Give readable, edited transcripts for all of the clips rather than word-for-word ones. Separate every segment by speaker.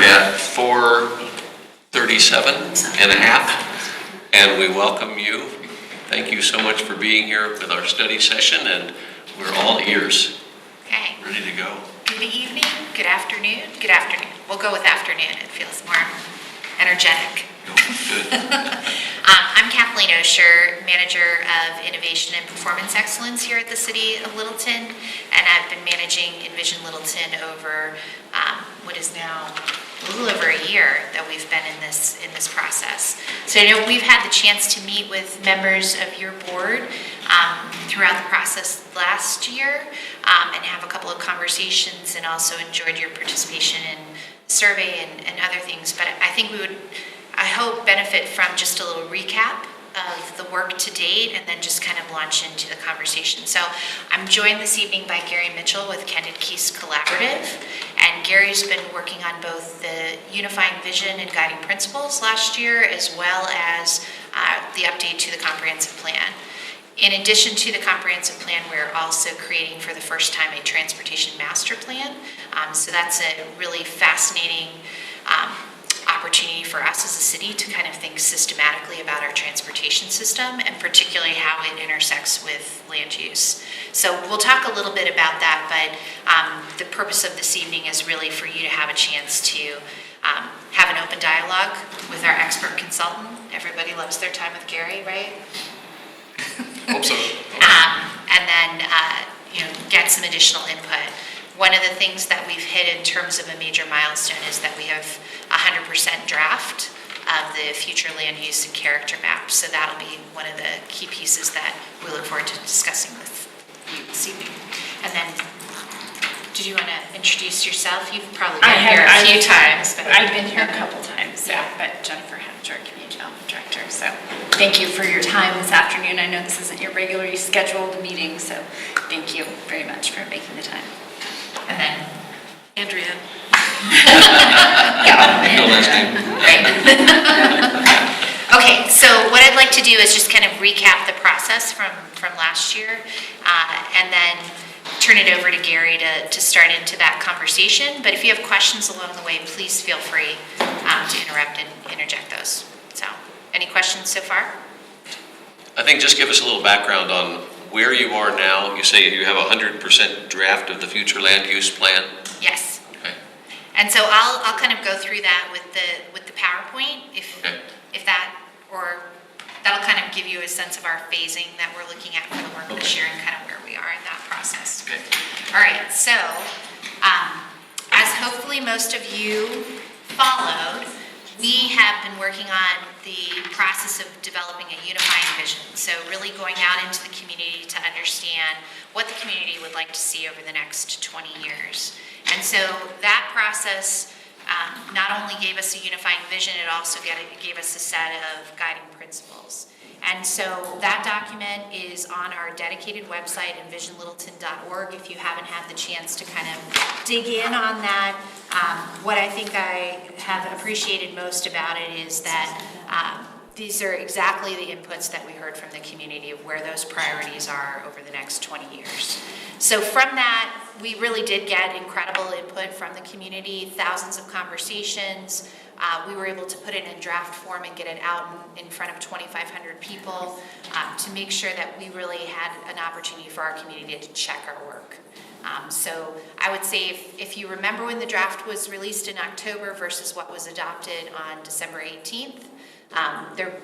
Speaker 1: at 4:37 and a half, and we welcome you. Thank you so much for being here with our study session, and we're all ears.
Speaker 2: Okay.
Speaker 1: Ready to go.
Speaker 2: Good evening, good afternoon, good afternoon. We'll go with afternoon. It feels more energetic.
Speaker 1: Good.
Speaker 2: I'm Kathleen Osher, Manager of Innovation and Performance Excellence here at the City of Littleton, and I've been managing Envision Littleton over what is now a little over a year that we've been in this process. So I know we've had the chance to meet with members of your board throughout the process last year and have a couple of conversations, and also enjoyed your participation in the survey and other things. But I think we would, I hope, benefit from just a little recap of the work to date, and then just kind of launch into the conversation. So I'm joined this evening by Gary Mitchell with Candid Keys Collaborative, and Gary's been working on both the unifying vision and guiding principles last year, as well as the update to the comprehensive plan. In addition to the comprehensive plan, we're also creating for the first time a transportation master plan. So that's a really fascinating opportunity for us as a city to kind of think systematically about our transportation system, and particularly how it intersects with land use. So we'll talk a little bit about that, but the purpose of this evening is really for you to have a chance to have an open dialogue with our expert consultant. Everybody loves their time with Gary, right?
Speaker 1: Hope so.
Speaker 2: And then get some additional input. One of the things that we've hit in terms of a major milestone is that we have 100% draft of the future land use and character map. So that'll be one of the key pieces that we look forward to discussing with you this evening. And then, did you want to introduce yourself? You've probably been here a few times. But
Speaker 3: I've been here a couple times, yeah. But Jennifer Hemsworth, Community Development Director. So thank you for your time this afternoon. I know this isn't your regularly scheduled meeting, so thank you very much for making the time.
Speaker 2: And then Andrea.
Speaker 1: Last name.
Speaker 2: Right. Okay, so what I'd like to do is just kind of recap the process from last year, and then turn it over to Gary to start into that conversation. But if you have questions along the way, please feel free to interrupt and interject those. So, any questions so far?
Speaker 1: I think just give us a little background on where you are now. You say you have a 100% draft of the future land use plan.
Speaker 2: Yes.
Speaker 1: Okay.
Speaker 2: And so I'll kind of go through that with the PowerPoint, if that, or that'll kind of give you a sense of our phasing that we're looking at for the work this year, and kind of where we are in that process.
Speaker 1: Okay.
Speaker 2: All right. So as hopefully most of you followed, we have been working on the process of developing a unifying vision. So really going out into the community to understand what the community would like to see over the next 20 years. And so that process not only gave us a unifying vision, it also gave us a set of guiding principles. And so that document is on our dedicated website, envisionlittleton.org. If you haven't had the chance to kind of dig in on that, what I think I have appreciated most about it is that these are exactly the inputs that we heard from the community of where those priorities are over the next 20 years. So from that, we really did get incredible input from the community, thousands of conversations. We were able to put it in draft form and get it out in front of 2,500 people to make sure that we really had an opportunity for our community to check our work. So I would say if you remember when the draft was released in October versus what was adopted on December 18th, there are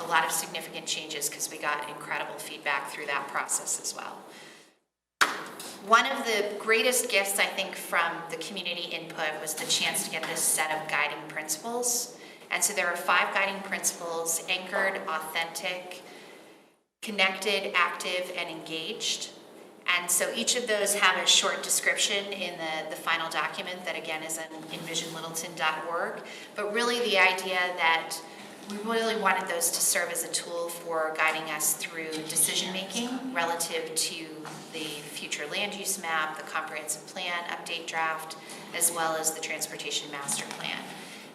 Speaker 2: a lot of significant changes because we got incredible feedback through that process as well. One of the greatest gifts, I think, from the community input was the chance to get this set of guiding principles. And so there are 5 guiding principles: anchored, authentic, connected, active, and engaged. And so each of those have a short description in the final document that, again, is on envisionlittleton.org. But really the idea that we really wanted those to serve as a tool for guiding us through decision-making relative to the future land use map, the comprehensive plan update draft, as well as the transportation master plan.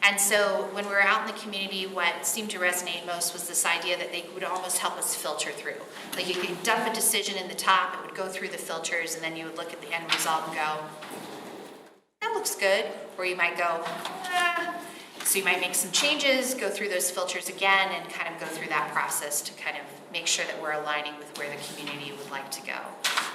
Speaker 2: And so when we were out in the community, what seemed to resonate most was this idea that they would almost help us filter through. Like you could dump a decision in the top, it would go through the filters, and then you would look at the end result and go, that looks looks good, or you might go, so you might make some changes, go through those filters again, and kind of go through that process to kind of make sure that we're aligning with where the community would like to go.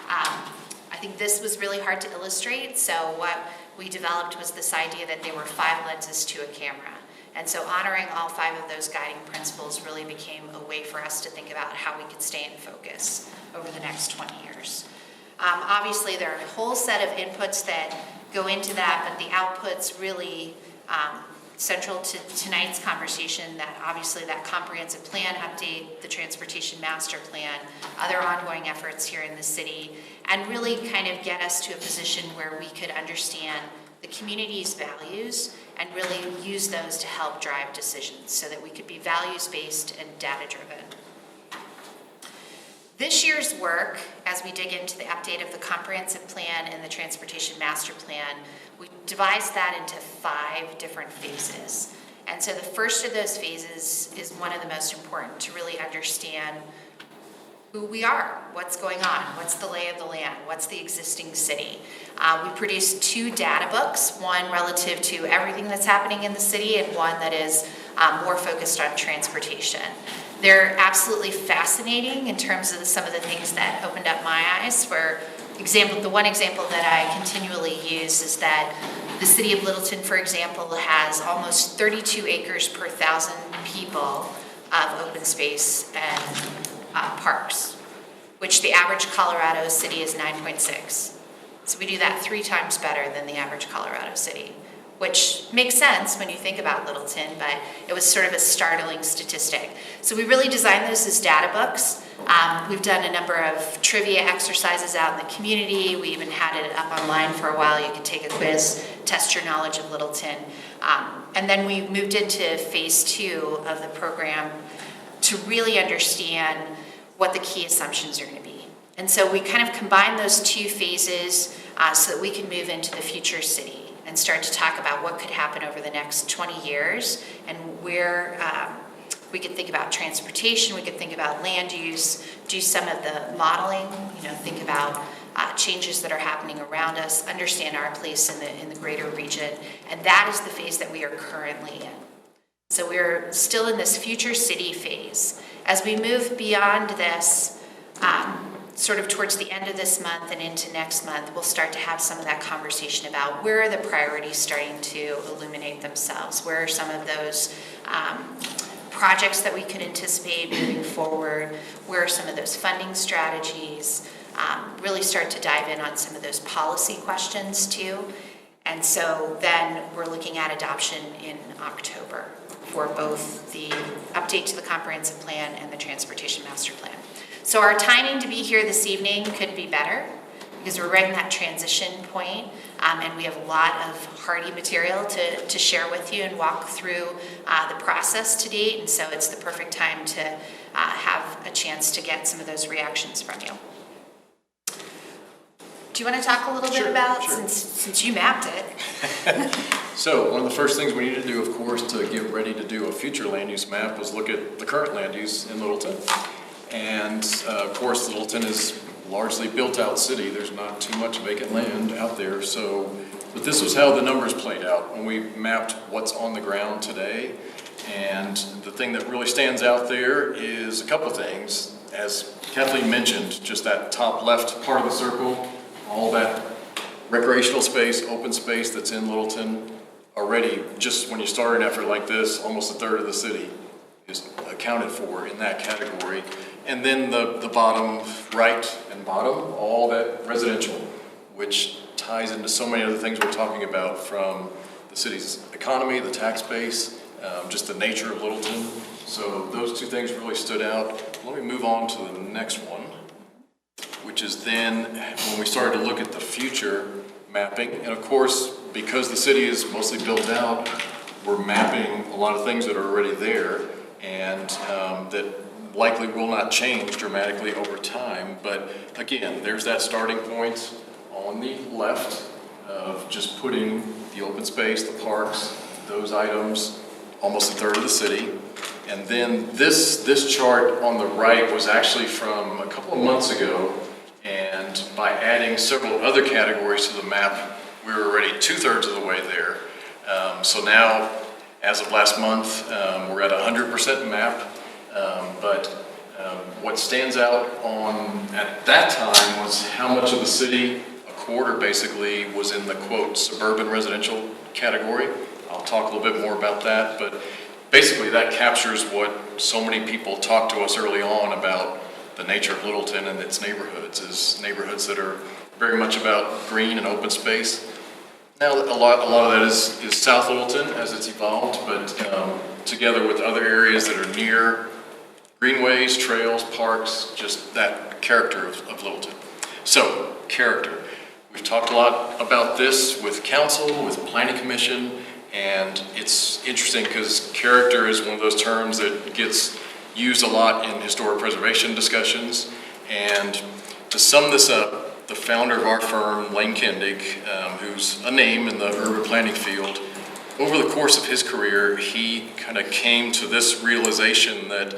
Speaker 2: I think this was really hard to illustrate, so what we developed was this idea that there were 5 lenses to a camera. And so honoring all 5 of those guiding principles really became a way for us to think about how we could stay in focus over the next 20 years. Obviously, there are a whole set of inputs that go into that, but the outputs really central to tonight's conversation, that obviously that comprehensive plan update, the transportation master plan, other ongoing efforts here in the city, and really kind of get us to a position where we could understand the community's values and really use those to help drive decisions so that we could be values-based and data-driven. This year's work, as we dig into the update of the comprehensive plan and the transportation master plan, we devised that into 5 different phases. And so the first of those phases is one of the most important, to really understand who we are, what's going on, what's the lay of the land, what's the existing city. We produced 2 data books, one relative to everything that's happening in the city and one that is more focused on transportation. They're absolutely fascinating in terms of some of the things that opened up my eyes. The one example that I continually use is that the city of Littleton, for example, has almost 32 acres per 1,000 people of open space and parks, which the average Colorado city is 9.6. So we do that 3 times better than the average Colorado city, which makes sense when you think about Littleton, but it was sort of a startling statistic. So we really designed those as data books. We've done a number of trivia exercises out in the community. We even had it up online for a while. You could take a quiz, test your knowledge of Littleton. And then we moved into phase 2 of the program to really understand what the key assumptions are going to be. And so we kind of combined those 2 phases so that we can move into the future city and start to talk about what could happen over the next 20 years and where we could think about transportation, we could think about land use, do some of the modeling, think about changes that are happening around us, understand our place in the greater region, and that is the phase that we are currently in. So we're still in this future city phase. As we move beyond this, sort of towards the end of this month and into next month, we'll start to have some of that conversation about where are the priorities starting to illuminate themselves, where are some of those projects that we could anticipate moving forward, where are some of those funding strategies, really start to dive in on some of those policy questions too. And so then we're looking at adoption in October for both the update to the comprehensive plan and the transportation master plan. So our timing to be here this evening couldn't be better because we're right in that transition point, and we have a lot of hearty material to share with you and walk through the process to date, and so it's the perfect time to have a chance to get some of those reactions from you. Do you want to talk a little bit about, since you mapped it?
Speaker 4: So one of the first things we need to do, of course, to get ready to do a future land use map was look at the current land use in Littleton. And of course, Littleton is largely built out city. There's not too much vacant land out there. But this was how the numbers played out when we mapped what's on the ground today. And the thing that really stands out there is a couple things. As Kathleen mentioned, just that top left part of the circle, all that recreational space, open space that's in Littleton already, just when you start an effort like this, almost a third of the city is accounted for in that category. And then the bottom right and bottom, all that residential, which ties into so many other things we're talking about, from the city's economy, the tax base, just the nature of Littleton. So those 2 things really stood out. Let me move on to the next one, which is then when we started to look at the future mapping. And of course, because the city is mostly built out, we're mapping a lot of things that are already there and that likely will not change dramatically over time. But again, there's that starting point on the left of just putting the open space, the parks, those items, almost a third of the city. And then this chart on the right was actually from a couple of months ago, and by adding several other categories to the map, we were already 2/3 of the way there. So now, as of last month, we're at 100% map. But what stands out at that time was how much of the city, a quarter basically, was in the quote suburban residential category. I'll talk a little bit more about that, but basically that captures what so many people talked to us early on about the nature of Littleton and its neighborhoods, is neighborhoods that are very much about green and open space. Now, a lot of that is South Littleton as it's evolved, but together with other areas that are near greenways, trails, parks, just that character of Littleton. So, character. We've talked a lot about this with council, with planning commission, and it's interesting because character is one of those terms that gets used a lot in historic preservation discussions. And to sum this up, the founder of our firm, Lane Kendig, who's a name in the urban planning field, over the course of his career, he kind of came to this realization that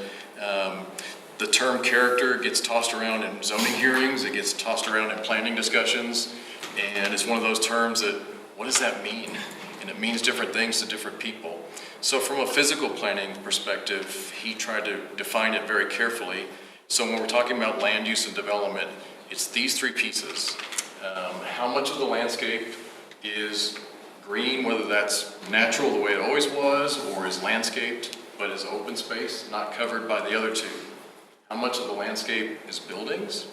Speaker 4: the term character gets tossed around in zoning hearings, it gets tossed around in planning discussions, and it's one of those terms that, what does that mean? And it means different things to different people. So from a physical planning perspective, he tried to define it very carefully. So when we're talking about land use and development, it's these three pieces. How much of the landscape is green, whether that's natural the way it always was, or is landscaped, but is open space, not covered by the other two. How much of the landscape is buildings,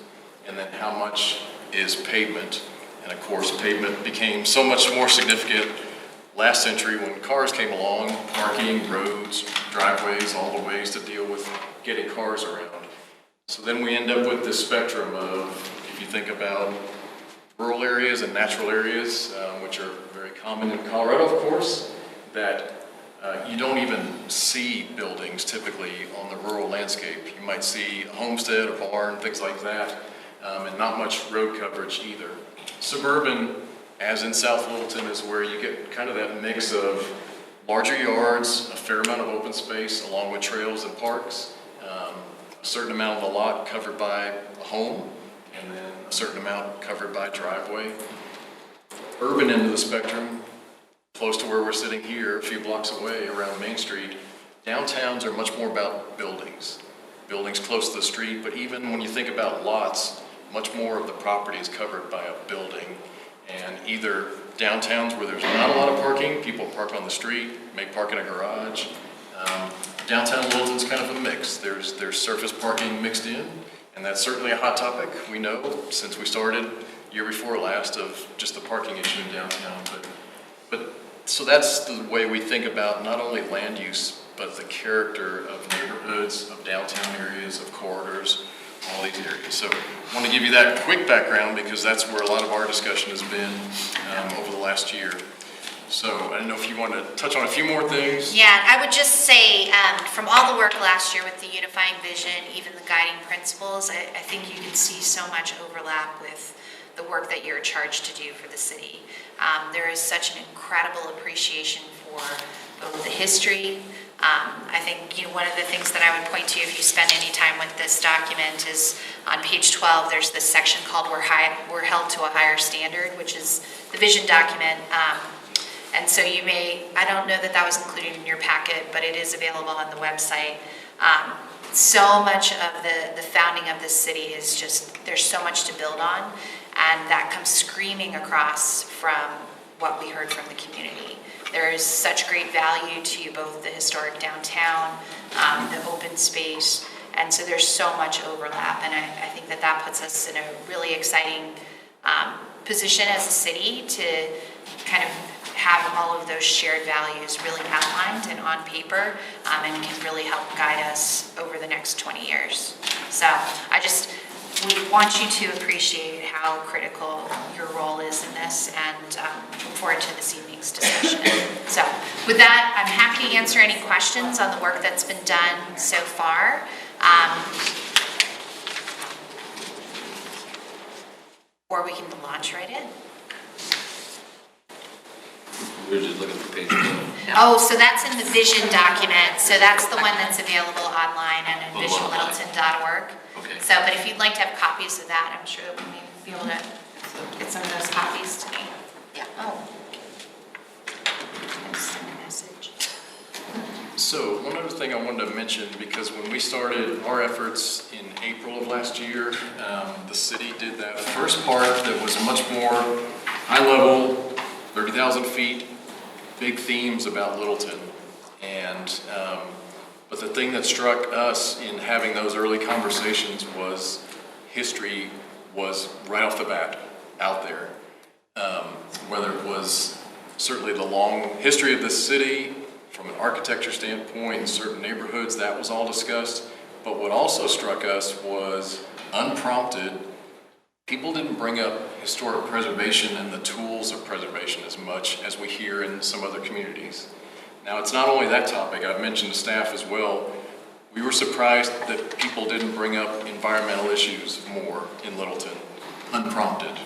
Speaker 4: and then how much is pavement. And of course, pavement became so much more significant last century when cars came along, parking, roads, driveways, all the ways to deal with getting cars around. So then we end up with this spectrum of, if you think about rural areas and natural areas, which are very common in Colorado, of course, that you don't even see buildings typically on the rural landscape. You might see a homestead, a barn, things like that, and not much road coverage either. Suburban, as in South Littleton, is where you get kind of that mix of larger yards, a fair amount of open space along with trails and parks, a certain amount of the lot covered by a home, and then a certain amount covered by driveway. Urban end of the spectrum, close to where we're sitting here, a few blocks away around Main Street, downtowns are much more about buildings. Buildings close to the street, but even when you think about lots, much more of the property is covered by a building. And either downtowns where there's not a lot of parking, people park on the street, may park in a garage. Downtown Littleton's kind of a mix. There's surface parking mixed in, and that's certainly a hot topic. We know since we started year before last of just the parking issue in downtown. But so that's the way we think about not only land use, but the character of neighborhoods, of downtown areas, of corridors, all these areas. So I want to give you that quick background because that's where a lot of our discussion has been over the last year. So I don't know if you want to touch on a few more things.
Speaker 2: Yeah, I would just say from all the work last year with the unifying vision, even the guiding principles, I think you can see so much overlap with the work that you're charged to do for the city. There is such an incredible appreciation for both the history. I think one of the things that I would point to if you spend any time with this document is on page 12, there's this section called We're Held to a Higher Standard, which is the vision document. And so I don't know that was included in your packet, but it is available on the website. So much of the founding of this city is just, there's so much to build on, and that comes screaming across from what we heard from the community. There is such great value to both the historic downtown, the open space, and so there's so much overlap, and I think that puts us in a really exciting position as a city to kind of have all of those shared values really outlined and on paper, and can really help guide us over the next 20 years. So we want you to appreciate how critical your role is in this, and look forward to this evening's discussion. So with that, I'm happy to answer any questions on the work that's been done so far. Or we can launch right in.
Speaker 1: We're just looking for pages.
Speaker 2: Oh, so that's in the vision document. So that's the one that's available online at envisionlittleton.org.
Speaker 1: Okay.
Speaker 2: So, but if you'd like to have copies of that, I'm sure that we may be able to get some of those copies to me. Yeah. Oh. I sent a message.
Speaker 4: So one other thing I wanted to mention, because when we started our efforts in April of last year, the city did that first part that was much more high level, 30,000 feet, big themes about Littleton. And, but the thing that struck us in having those early conversations was history was right off the bat out there. Whether it was certainly the long history of this city, from an architecture standpoint, in certain neighborhoods, that was all discussed. But what also struck us was, unprompted, people didn't bring up historic preservation and the tools of preservation as much as we hear in some other communities. Now, it's not only that topic, I've mentioned to staff as well, we were surprised that people didn't bring up environmental issues more in Littleton, unprompted,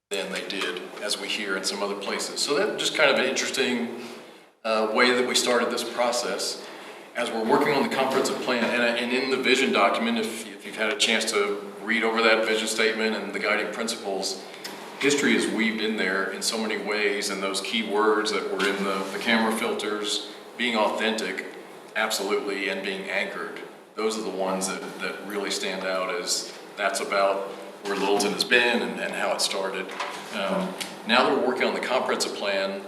Speaker 4: than they did, as we hear in some other places. So that's just kind of an interesting way that we started this process. As we're working on the comprehensive plan, and in the vision document, if you've had a chance to read over that vision statement and the guiding principles, history is weaved in there in so many ways, and those key words that were in the camera filters, being authentic, absolutely, and being anchored. Those are the ones that really stand out, as that's about where Littleton has been and how it started. Now that we're working on the comprehensive plan,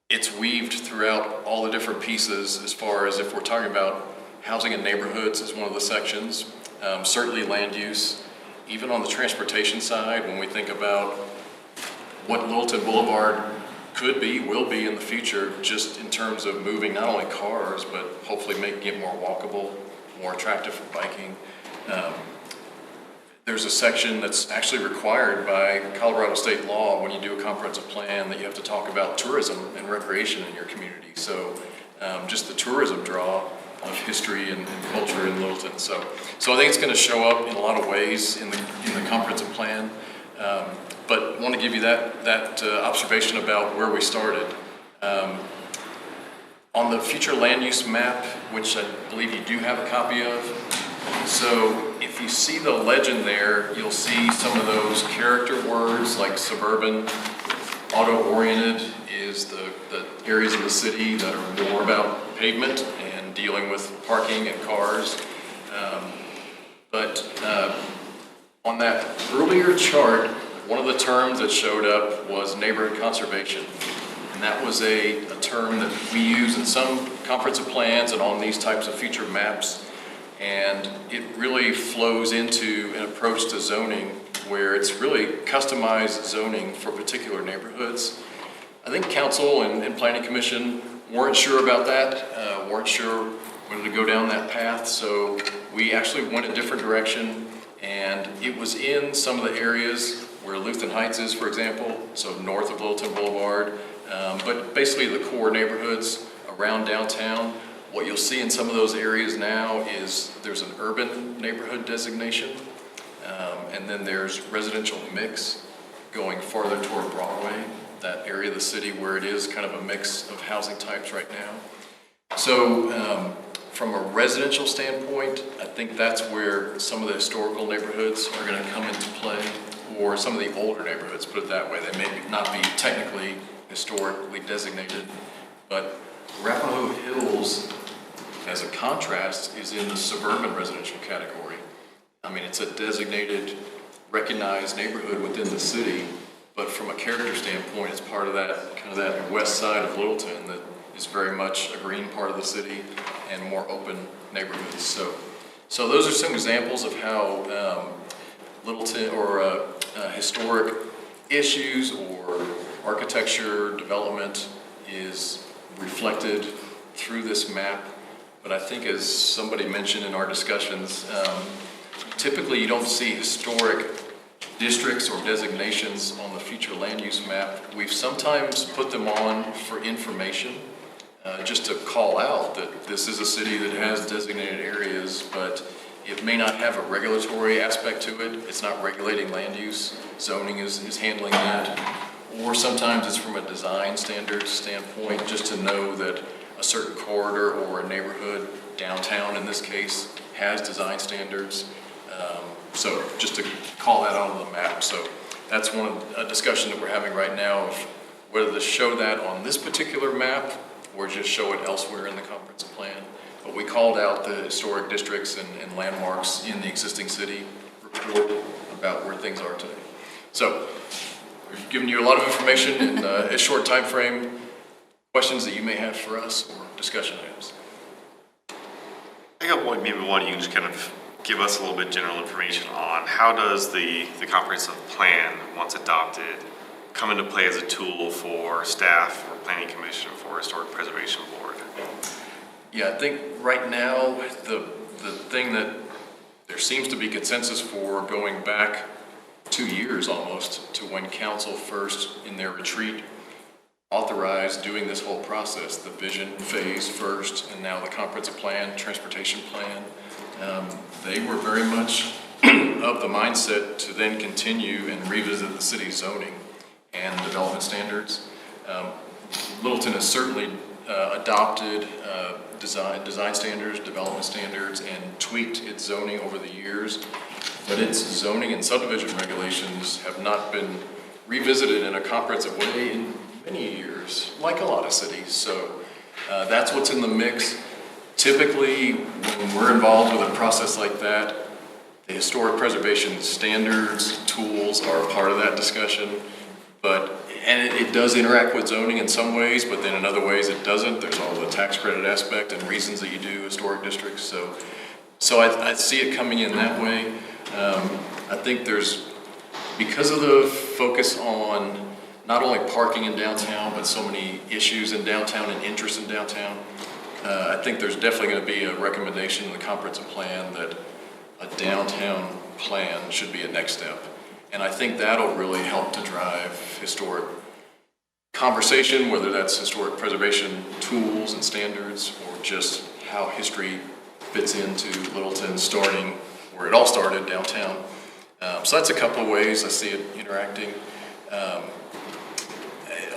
Speaker 4: it's weaved throughout all the different pieces, as far as if we're talking about housing and neighborhoods is one of the sections, certainly land use, even on the transportation side, when we think about what Littleton Boulevard could be, will be in the future, just in terms of moving not only cars, but hopefully making it more walkable, more attractive for biking. There's a section that's actually required by Colorado state law when you do a comprehensive plan, that you have to talk about tourism and recreation in your community. So just the tourism draw of history and culture in Littleton. So I think it's going to show up in a lot of ways in the comprehensive plan. But I want to give you that observation about where we started. On the future land use map, which I believe you do have a copy of, so if you see the legend there, you'll see some of those character words like suburban, auto-oriented is the areas of the city that are more about pavement and dealing with parking and cars. But on that earlier chart, one of the terms that showed up was neighborhood conservation. And that was a term that we use in some comprehensive plans and on these types of future maps. And it really flows into an approach to zoning where it's really customized zoning for particular neighborhoods. I think council and planning commission weren't sure about that, weren't sure whether to go down that path. So we actually went a different direction, and it was in some of the areas where Lutheran Heights is, for example, so north of Littleton Boulevard, but basically the core neighborhoods around downtown. What you'll see in some of those areas now is there's an urban neighborhood designation, and then there's residential mix going farther toward Broadway, that area of the city where it is kind of a mix of housing types right now. So from a residential standpoint, I think that's where some of the historical neighborhoods are going to come into play, or some of the older neighborhoods, put it that way. They may not be technically historically designated, but Arapahoe Hills, as a contrast, is in the suburban residential category. I mean, it's a designated, recognized neighborhood within the city, but from a character standpoint, it's part of that, kind of that west side of Littleton that is very much a green part of the city and more open neighborhoods. So those are some examples of how Littleton, or historic issues or architecture development is reflected through this map. But I think, as somebody mentioned in our discussions, typically you don't see historic districts or designations on the future land use map. We've sometimes put them on for information, just to call out that this is a city that has designated areas, but it may not have a regulatory aspect to it. It's not regulating land use. Zoning is handling that. Or sometimes it's from a design standards standpoint, just to know that a certain corridor or a neighborhood, downtown in this case, has design standards. So just to call that out on the map. So that's a discussion that we're having right now of whether to show that on this particular map or just show it elsewhere in the comprehensive plan. But we called out the historic districts and landmarks in the existing city report about where things are today. So we've given you a lot of information in a short time frame. Questions that you may have for us or discussion items?
Speaker 5: I got one, maybe one you can just kind of give us a little bit general information on how does the comprehensive plan, once adopted, come into play as a tool for staff, for planning commission, for historic preservation board?
Speaker 4: Yeah, I think right now, the thing that there seems to be consensus for going back 2 years almost to when council first, in their retreat, authorized doing this whole process, the vision phase first, and now the comprehensive plan, transportation plan. They were very much of the mindset to then continue and revisit the city's zoning and development standards. Littleton has certainly adopted design standards, development standards, and tweaked its zoning over the years, but its zoning and subdivision regulations have not been revisited in a comprehensive way in many years, like a lot of cities. So that's what's in the mix. Typically, when we're involved with a process like that, the historic preservation standards, tools are a part of that discussion. And it does interact with zoning in some ways, but then in other ways it doesn't. There's all the tax credit aspect and reasons that you do historic districts. So I see it coming in that way. I think because of the focus on not only parking in downtown, but so many issues in downtown and interest in downtown, I think there's definitely going to be a recommendation in the comprehensive plan that a downtown plan should be a next step. And I think that'll really help to drive historic conversation, whether that's historic preservation tools and standards, or just how history fits into Littleton, starting where it all started, downtown. So that's a couple of ways I see it interacting.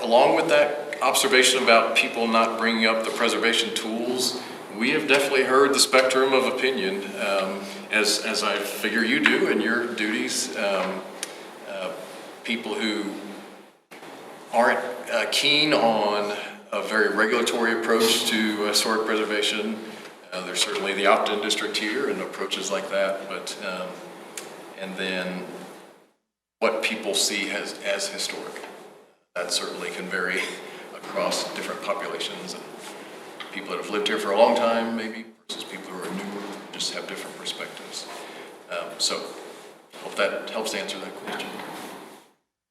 Speaker 4: Along with that observation about people not bringing up the preservation tools, we have definitely heard the spectrum of opinion, as I figure you do in your duties. People who aren't keen on a very regulatory approach to historic preservation. There's certainly the opt-in district here and approaches like that, but and then what people see as historic. That certainly can vary across different populations and people that have lived here for a long time maybe versus people who are newer, just have different perspectives. So hope that helps answer that question.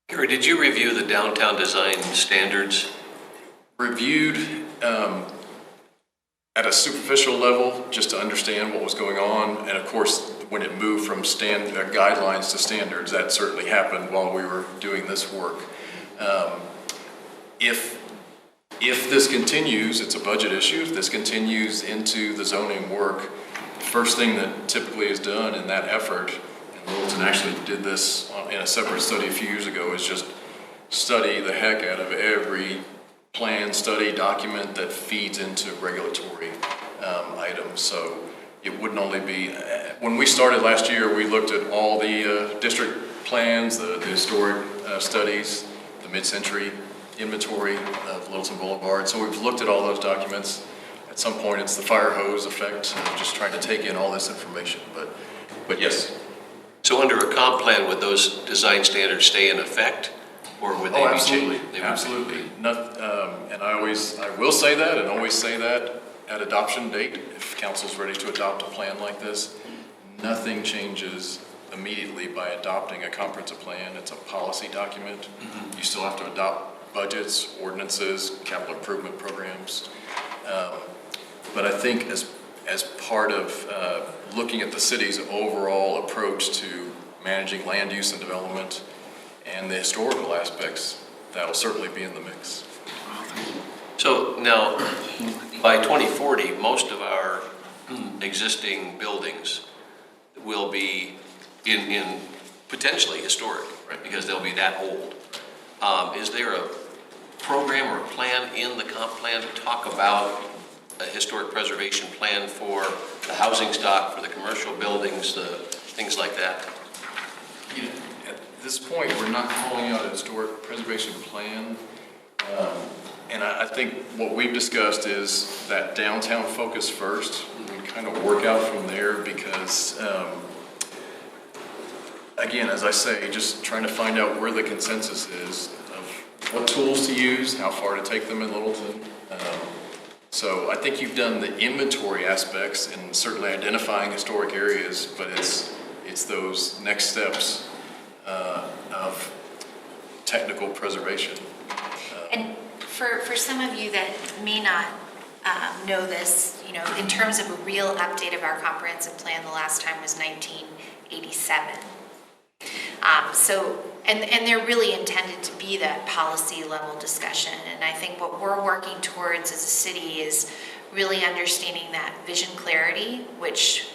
Speaker 1: Gary, did you review the downtown design standards?
Speaker 4: Reviewed at a superficial level just to understand what was going on, and of course when it moved from guidelines to standards, that certainly happened while we were doing this work. If this continues, it's a budget issue. If this continues into the zoning work, the first thing that typically is done in that effort, and Littleton actually did this in a separate study a few years ago, is just study the heck out of every plan, study, document that feeds into regulatory items. So it wouldn't only be, when we started last year, we looked at all the district plans, the historic studies, the mid-century inventory of Littleton Boulevard. So we've looked at all those documents. At some point, it's the fire hose effect, just trying to take in all this information. But yes.
Speaker 1: So under a comp plan, would those design standards stay in effect, or would they be
Speaker 4: absolutely.
Speaker 1: changed?
Speaker 4: Absolutely. And I will say that, and always say that at adoption date, if council's ready to adopt a plan like this, nothing changes immediately by adopting a comprehensive plan. It's a policy document. You still have to adopt budgets, ordinances, capital improvement programs. But I think as part of looking at the city's overall approach to managing land use and development and the historical aspects, that'll certainly be in the mix.
Speaker 1: So now, by 2040, most of our existing buildings will be in potentially historic, right? Because they'll be that old. Is there a program or a plan in the comp plan to talk about a historic preservation plan for the housing stock, for the commercial buildings, the things like that?
Speaker 4: At this point, we're not calling out a historic preservation plan. And I think what we've discussed is that downtown focus first, and kind of work out from there because, again, as I say, just trying to find out where the consensus is of what tools to use, how far to take them in Littleton. So I think you've done the inventory aspects and certainly identifying historic areas, but it's those next steps of technical preservation.
Speaker 2: And for some of you that may not know this, you know, in terms of a real update of our comprehensive plan, the last time was 1987. And they're really intended to be that policy level discussion. And I think what we're working towards as a city is really understanding that vision clarity, which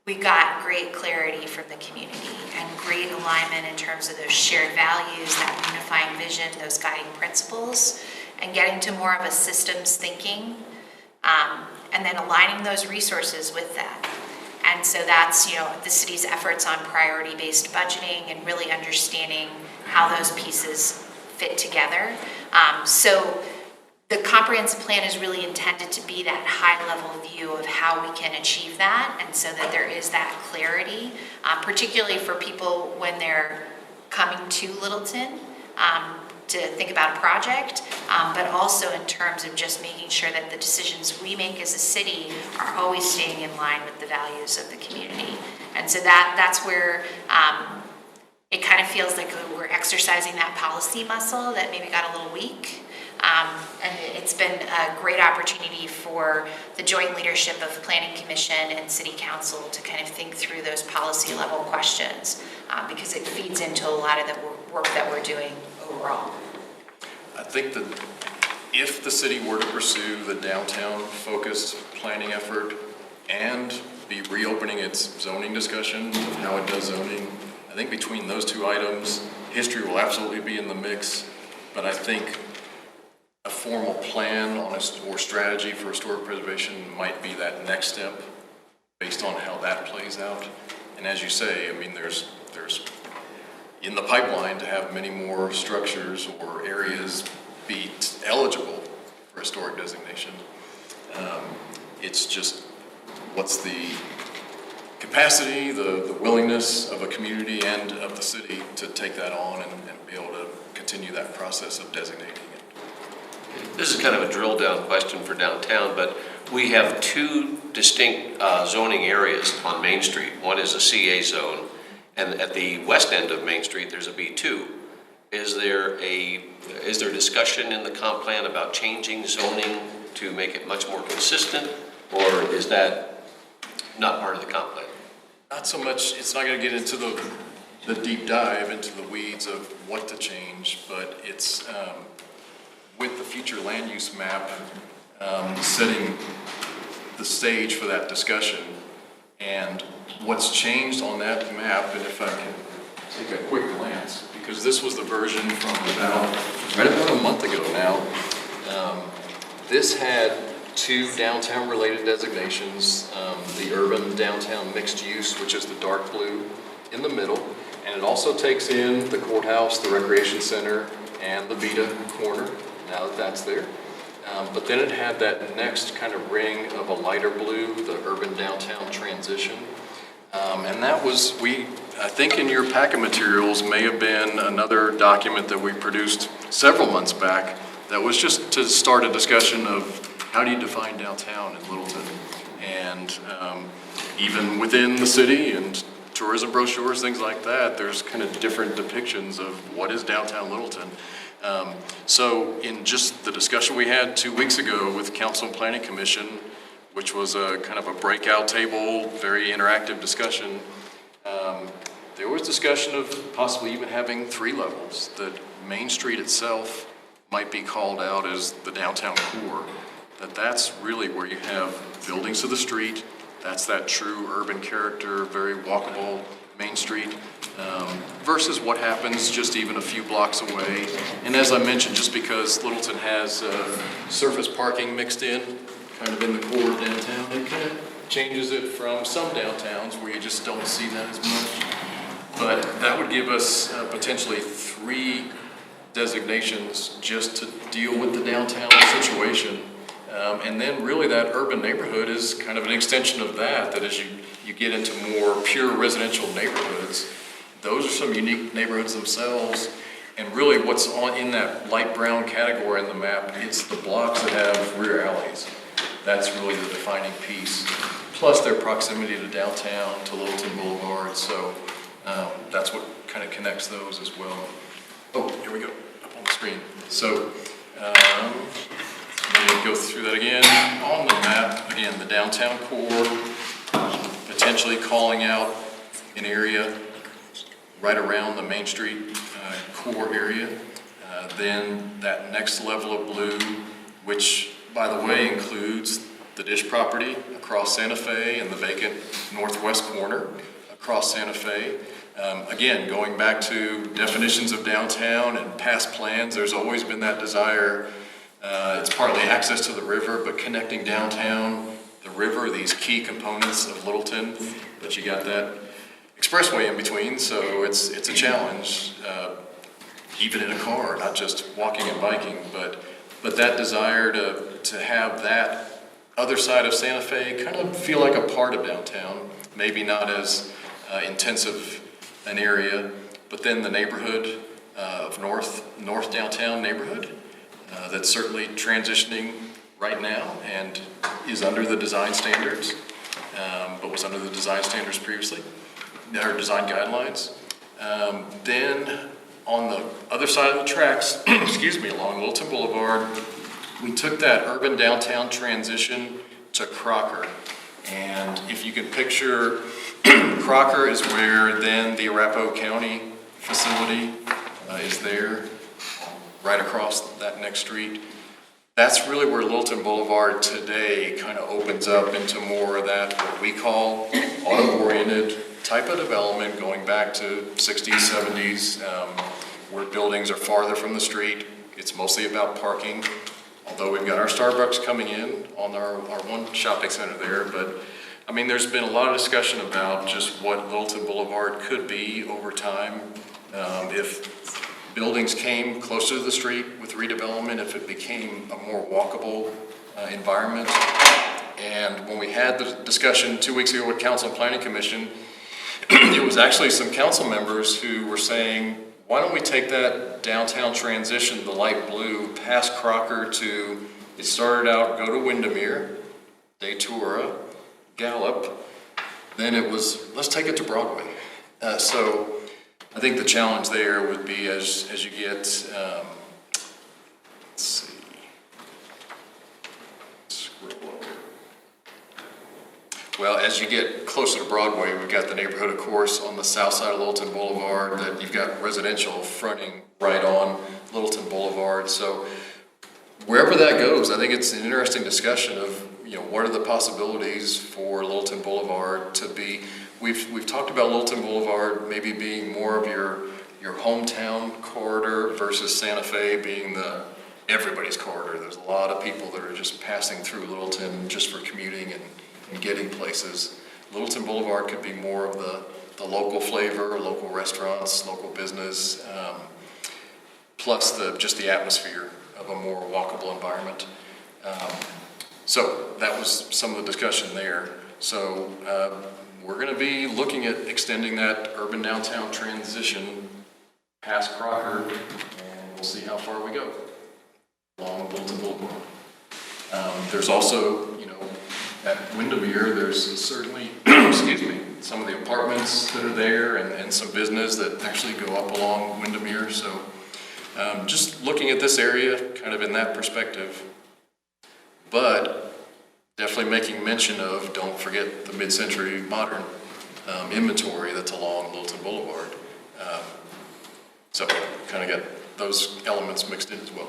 Speaker 2: we got great clarity from the community and great alignment in terms of those shared values, that unifying vision, those guiding principles, and getting to more of a systems thinking, and then aligning those resources with that. And so that's, you know, the city's efforts on priority-based budgeting and really understanding how those pieces fit together. So the comprehensive plan is really intended to be that high-level view of how we can achieve that, and so that there is that clarity, particularly for people when they're coming to Littleton to think about a project, but also in terms of just making sure that the decisions we make as a city are always staying in line with the values of the community. And so that's where it kind of feels like we're exercising that policy muscle that maybe got a little weak. And it's been a great opportunity for the joint leadership of Planning Commission and City Council to kind of think through those policy level questions because it feeds into a lot of the work that we're doing overall.
Speaker 4: I think that if the city were to pursue the downtown focused planning effort and be reopening its zoning discussion of how it does zoning, I think between those two items, history will absolutely be in the mix, but I think a formal plan on or strategy for historic preservation might be that next step based on how that plays out. And as you say, I mean, there's in the pipeline to have many more structures or areas be eligible for historic designation. It's just what's the capacity, the willingness of a community and of the city to take that on and be able to continue that process of designating it.
Speaker 1: This is kind of a drill down question for downtown, but we have two distinct zoning areas on Main Street. One is a CA zone, and at the west end of Main Street, there's a B2. Is there discussion in the comp plan about changing zoning to make it much more consistent, or is that not part of the comp plan?
Speaker 4: Not so much, it's not going to get into the deep dive into the weeds of what to change, but it's with the future land use map setting the stage for that discussion. And what's changed on that map, and if I can take a quick glance, because this was the version from right about a month ago now. This had two downtown related designations, the urban downtown mixed use, which is the dark blue in the middle, and it also takes in the courthouse, the recreation center, and the Vita corner, now that that's there. But then it had that next kind of ring of a lighter blue, the urban downtown transition. And that was, I think in your packet materials may have been another document that we produced several months back that was just to start a discussion of how do you define downtown in Littleton? And even within the city and tourism brochures, things like that, there's kind of different depictions of what is downtown Littleton. So in just the discussion we had 2 weeks ago with Council and Planning Commission, which was a kind of a breakout table, very interactive discussion, there was discussion of possibly even having 3 levels, that Main Street itself might be called out as the downtown core, that's really where you have buildings to the street, that's that true urban character, very walkable Main Street, versus what happens just even a few blocks away. And as I mentioned, just because Littleton has surface parking mixed in, kind of in the core of downtown, it kind of changes it from some downtowns where you just don't see that as much. But that would give us potentially 3 designations just to deal with the downtown situation. And then really that urban neighborhood is kind of an extension of that as you get into more pure residential neighborhoods, those are some unique neighborhoods themselves. And really what's in that light brown category in the map, it's the blocks that have rear alleys. That's really the defining piece. Plus their proximity to downtown, to Littleton Boulevard. So that's what kind of connects those as well. Oh, here we go, up on the screen. So let me go through that again. On the map, again, the downtown core, potentially calling out an area right around the Main Street core area. Then that next level of blue, which by the way includes the Dish property across Santa Fe and the vacant northwest corner across Santa Fe. Again, going back to definitions of downtown and past plans, there's always been that desire. It's partly access to the river, but connecting downtown, the river, these key components of Littleton, but you got that expressway in between, so it's a challenge, even in a car, not just walking and biking, but that desire to have that other side of Santa Fe kind of feel like a part of downtown, maybe not as intensive an area, but then the neighborhood of north downtown neighborhood that's certainly transitioning right now and is under the design standards, but was under the design standards previously, our design guidelines. Then on the other side of the tracks, excuse me, along Littleton Boulevard, we took that urban downtown transition to Crocker. And if you can picture, Crocker is where then the Arapahoe County facility is there, right across that next street. That's really where Littleton Boulevard today kind of opens up into more of that, what we call auto-oriented type of development going back to 60s, 70s, where buildings are farther from the street. It's mostly about parking, although we've got our Starbucks coming in on our one shopping center there. But I mean, there's been a lot of discussion about just what Littleton Boulevard could be over time. If buildings came closer to the street with redevelopment, if it became a more walkable environment. And when we had the discussion 2 weeks ago with Council and Planning Commission, it was actually some council members who were saying, why don't we take that downtown transition, the light blue, past Crocker to, it started out, go to Windermere, Datura, Gallup, then it was, let's take it to Broadway. So I think the challenge there would be as you get, let's see, scroll over. Well, as you get closer to Broadway, we've got the neighborhood, of course, on the south side of Littleton Boulevard, that you've got residential fronting right on Littleton Boulevard. So wherever that goes, I think it's an interesting discussion of, you know, what are the possibilities for Littleton Boulevard to be. We've talked about Littleton Boulevard maybe being more of your hometown corridor versus Santa Fe being the everybody's corridor. There's a lot of people that are just passing through Littleton just for commuting and getting places. Littleton Boulevard could be more of the local flavor, local restaurants, local business, plus just the atmosphere of a more walkable environment. So that was some of the discussion there. So we're going to be looking at extending that urban downtown transition past Crocker, and we'll see how far we go along Littleton Boulevard. There's also, you know, at Windermere, there's certainly, excuse me, some of the apartments that are there and some business that actually go up along Windermere. So just looking at this area kind of in that perspective, but definitely making mention of, don't forget the mid-century modern inventory that's along Littleton Boulevard. So kind of got those elements mixed in as well.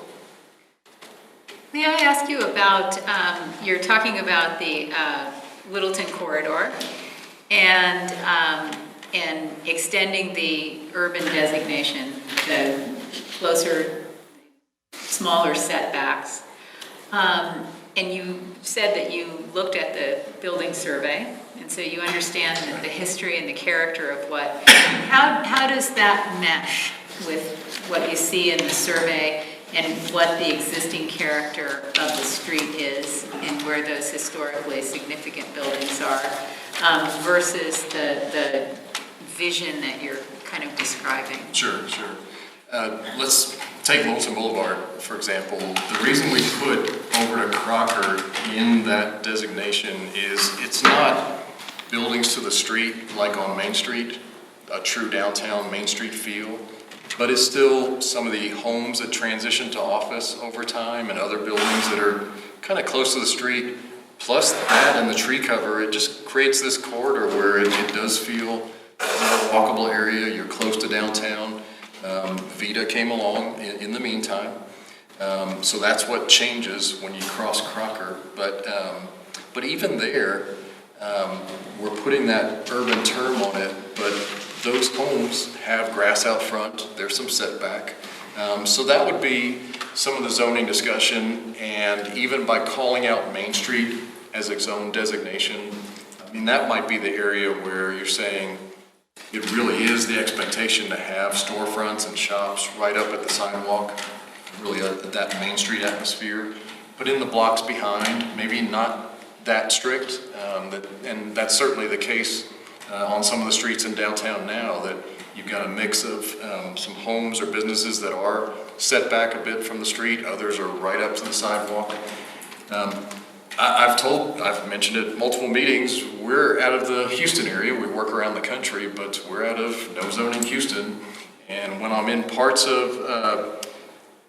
Speaker 6: May I ask you about, you're talking about the Littleton corridor and extending the urban designation, the closer, smaller setbacks. And you said that you looked at the building survey, and so you understand the history and the character of what, how does that mesh with what you see in the survey and what the existing character of the street is and where those historically significant buildings are, versus the vision that you're kind of describing?
Speaker 4: Sure. Let's take Littleton Boulevard, for example. The reason we put over to Crocker in that designation is it's not buildings to the street like on Main Street, a true downtown Main Street feel, but it's still some of the homes that transition to office over time and other buildings that are kind of close to the street. Plus that and the tree cover, it just creates this corridor where it does feel a walkable area. You're close to downtown. Vita came along in the meantime. So that's what changes when you cross Crocker. But even there, we're putting that urban term on it, but those homes have grass out front. There's some setback. So that would be some of the zoning discussion, and even by calling out Main Street as its own designation, I mean, that might be the area where you're saying it really is the expectation to have storefronts and shops right up at the sidewalk, really that Main Street atmosphere. But in the blocks behind, maybe not that strict, and that's certainly the case on some of the streets in downtown now, that you've got a mix of some homes or businesses that are set back a bit from the street, others are right up to the sidewalk. I've mentioned it multiple meetings, we're out of the Houston area, we work around the country, but we're out of no zoning Houston. And when I'm in parts of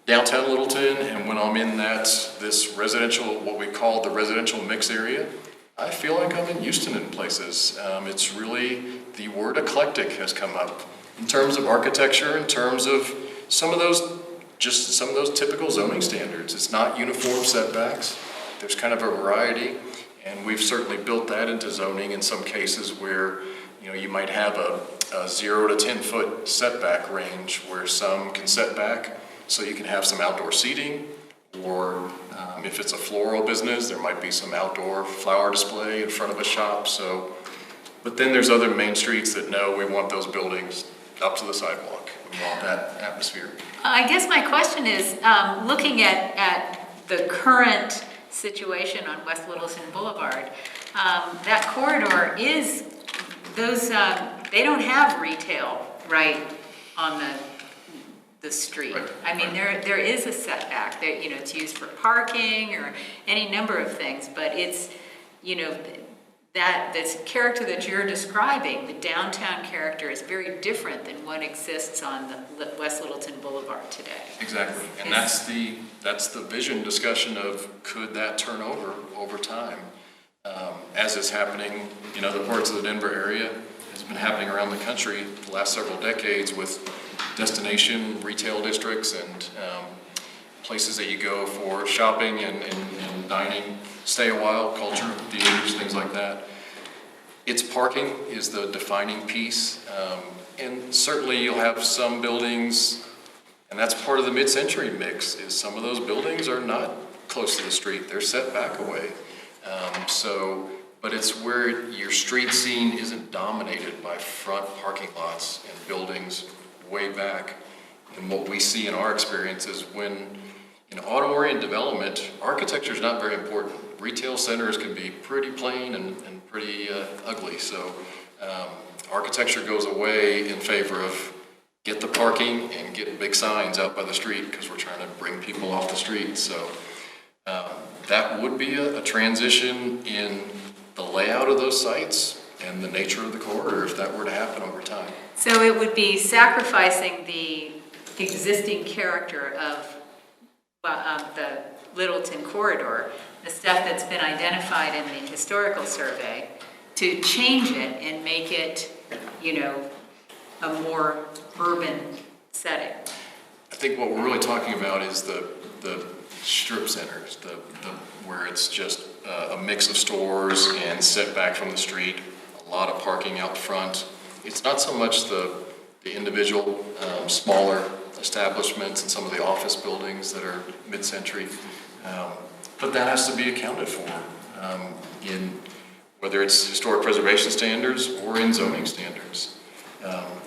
Speaker 4: downtown Littleton, and when I'm in this residential, what we call the residential mix area, I feel like I'm in Houston in places. It's really, the word eclectic has come up in terms of architecture, in terms of some of those typical zoning standards. It's not uniform setbacks. There's kind of a variety, and we've certainly built that into zoning in some cases where, you might have a 0 to 10 foot setback range where some can set back so you can have some outdoor seating, or if it's a floral business, there might be some outdoor flower display in front of a shop. But then there's other main streets that know we want those buildings up to the sidewalk. We want that atmosphere.
Speaker 6: I guess my question is, looking at the current situation on West Littleton Boulevard, that corridor is, they don't have retail right on the street.
Speaker 4: Right.
Speaker 6: I mean, there is a setback. There, it's used for parking or any number of things, but it's, this character that you're describing, the downtown character, is very different than what exists on the West Littleton Boulevard today.
Speaker 4: Exactly, and that's the vision discussion of could that turn over time, as is happening in other parts of the Denver area. It's been happening around the country the last several decades with destination retail districts and places that you go for shopping and dining, stay a while, culture, theaters, things like that. It's parking is the defining piece, and certainly you'll have some buildings, and that's part of the mid-century mix, is some of those buildings are not close to the street, they're set back away. But it's where your street scene isn't dominated by front parking lots and buildings way back. And what we see in our experience is when in auto-oriented development, architecture is not very important. Retail centers can be pretty plain and pretty ugly. So architecture goes away in favor of get the parking and get big signs out by the street because we're trying to bring people off the street. So that would be a transition in the layout of those sites and the nature of the corridor if that were to happen over time.
Speaker 6: So it would be sacrificing the existing character of the Littleton corridor, the stuff that's been identified in the historical survey, to change it and make it, a more urban setting.
Speaker 4: I think what we're really talking about is the strip centers, where it's just a mix of stores and set back from the street, a lot of parking out front. It's not so much the individual smaller establishments and some of the office buildings that are mid-century, but that has to be accounted for in whether it's historic preservation standards or in zoning standards.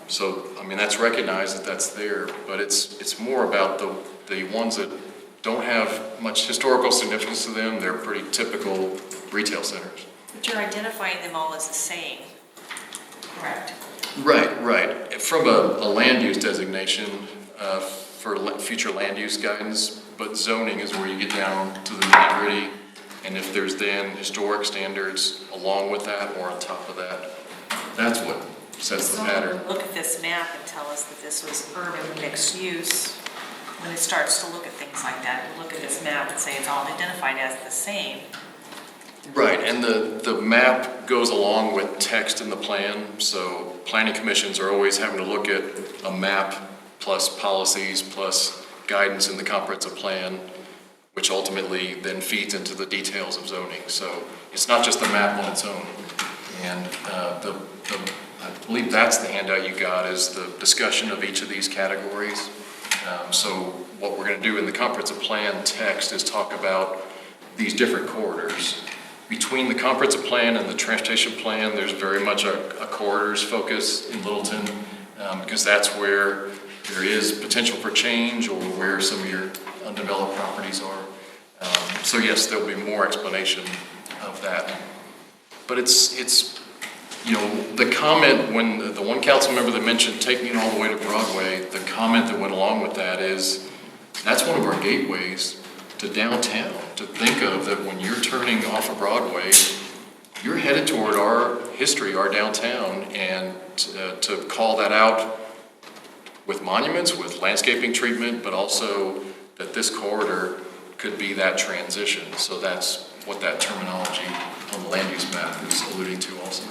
Speaker 4: So, I mean, that's recognized that that's there, but it's more about the ones that don't have much historical significance to them. They're pretty typical retail centers.
Speaker 7: But you're identifying them all as the same, correct?
Speaker 4: Right. From a land use designation for future land use guidance, but zoning is where you get down to the nitty-gritty. And if there's then historic standards along with that or on top of that, that's what sets the
Speaker 7: So
Speaker 4: pattern.
Speaker 7: look at this map and tell us that this was urban mixed use. When it starts to look at things like that, look at this map and say it's all identified as the same.
Speaker 4: Right, and the map goes along with text in the plan, so planning commissions are always having to look at a map plus policies plus guidance in the comprehensive plan, which ultimately then feeds into the details of zoning. So it's not just the map on its own. And I believe that's the handout you got, is the discussion of each of these categories. So what we're going to do in the comprehensive plan text is talk about these different corridors. Between the comprehensive plan and the transportation plan, there's very much a corridors focus in Littleton, because that's where there is potential for change or where some of your undeveloped properties are. So yes, there'll be more explanation of that. But it's the comment when the one council member that mentioned taking it all the way to Broadway, the comment that went along with that is that's one of our gateways to downtown, to think of that when you're turning off of Broadway, you're headed toward our history, our downtown, and to call that out with monuments, with landscaping treatment, but also that this corridor could be that transition. So that's what that terminology on the land use map is alluding to also.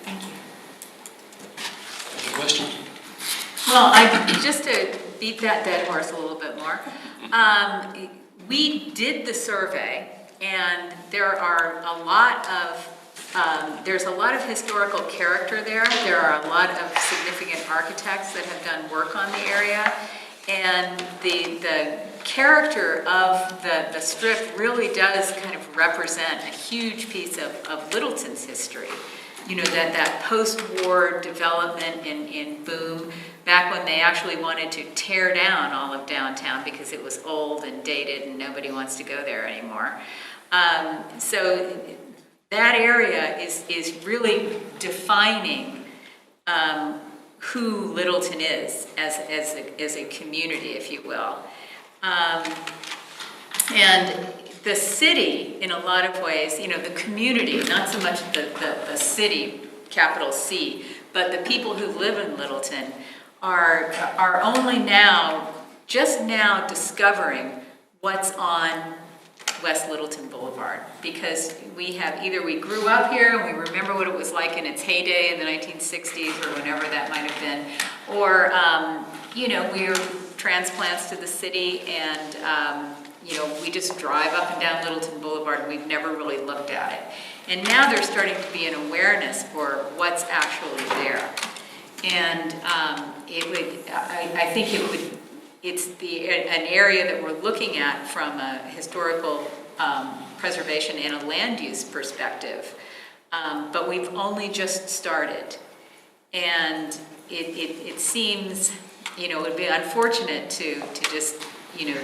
Speaker 1: Any questions?
Speaker 6: Well, just to beat that dead horse a little bit more, we did the survey, and there are a lot of, there's a lot of historical character there. There are a lot of significant architects that have done work on the area, and the character of the strip really does kind of represent a huge piece of Littleton's history. You know, that post-war development and boom, back when they actually wanted to tear down all of downtown because it was old and dated and nobody wants to go there anymore. So that area is really defining who Littleton is as a community, if you will. And the city, in a lot of ways, the community, not so much the city, capital C, but the people who live in Littleton are only just now discovering what's on West Littleton Boulevard, because we grew up here and we remember what it was like in its heyday in the 1960s or whenever that might have been, or we're transplants to the city, and we just drive up and down Littleton Boulevard and we've never really looked at it. And now there's starting to be an awareness for what's actually there. And it's an area that we're looking at from a historical preservation and a land use perspective. But we've only just started. And it seems, it would be unfortunate to just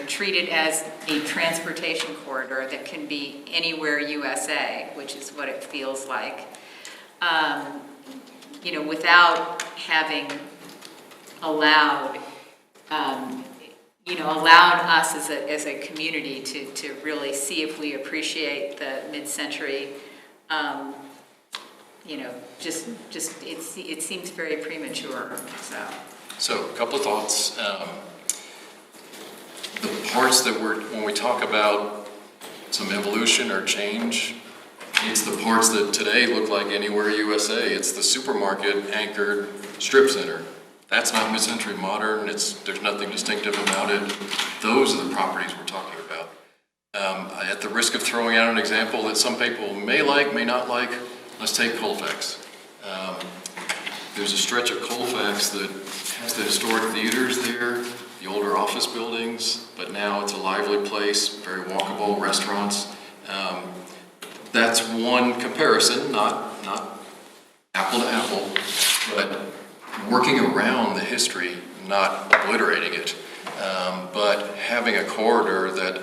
Speaker 6: treat it as a transportation corridor that can be anywhere USA, which is what it feels like, without having allowed us as a community to really see if we appreciate the mid-century, it seems very premature,
Speaker 4: So a couple of thoughts. The parts that when we talk about some evolution or change, it's the parts that today look like anywhere USA. It's the supermarket anchored strip center. That's not mid-century modern. There's nothing distinctive about it. Those are the properties we're talking about. At the risk of throwing out an example that some people may like, may not like, let's take Colfax. There's a stretch of Colfax that has the historic theaters there, the older office buildings, but now it's a lively place, very walkable, restaurants. That's one comparison, not apple to apple, but working around the history, not obliterating it, but having a corridor that,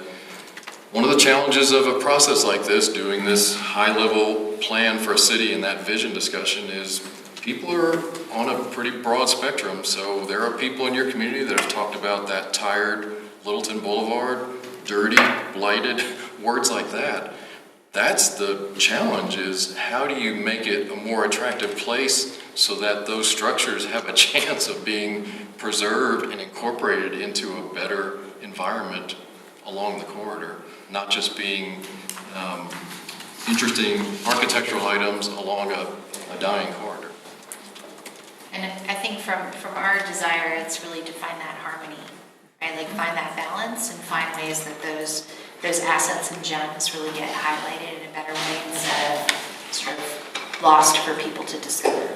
Speaker 4: one of the challenges of a process like this, doing this high-level plan for a city and that vision discussion, is people are on a pretty broad spectrum. So there are people in your community that have talked about that tired Littleton Boulevard, dirty, blighted, words like that. That's the challenge, is how do you make it a more attractive place so that those structures have a chance of being preserved and incorporated into a better environment along the corridor, not just being interesting architectural items along a dying corridor.
Speaker 2: And I think from our desire, it's really to find that harmony, right? Like find that balance and find ways that those assets and gems really get highlighted in a better way instead of sort of lost for people to discover,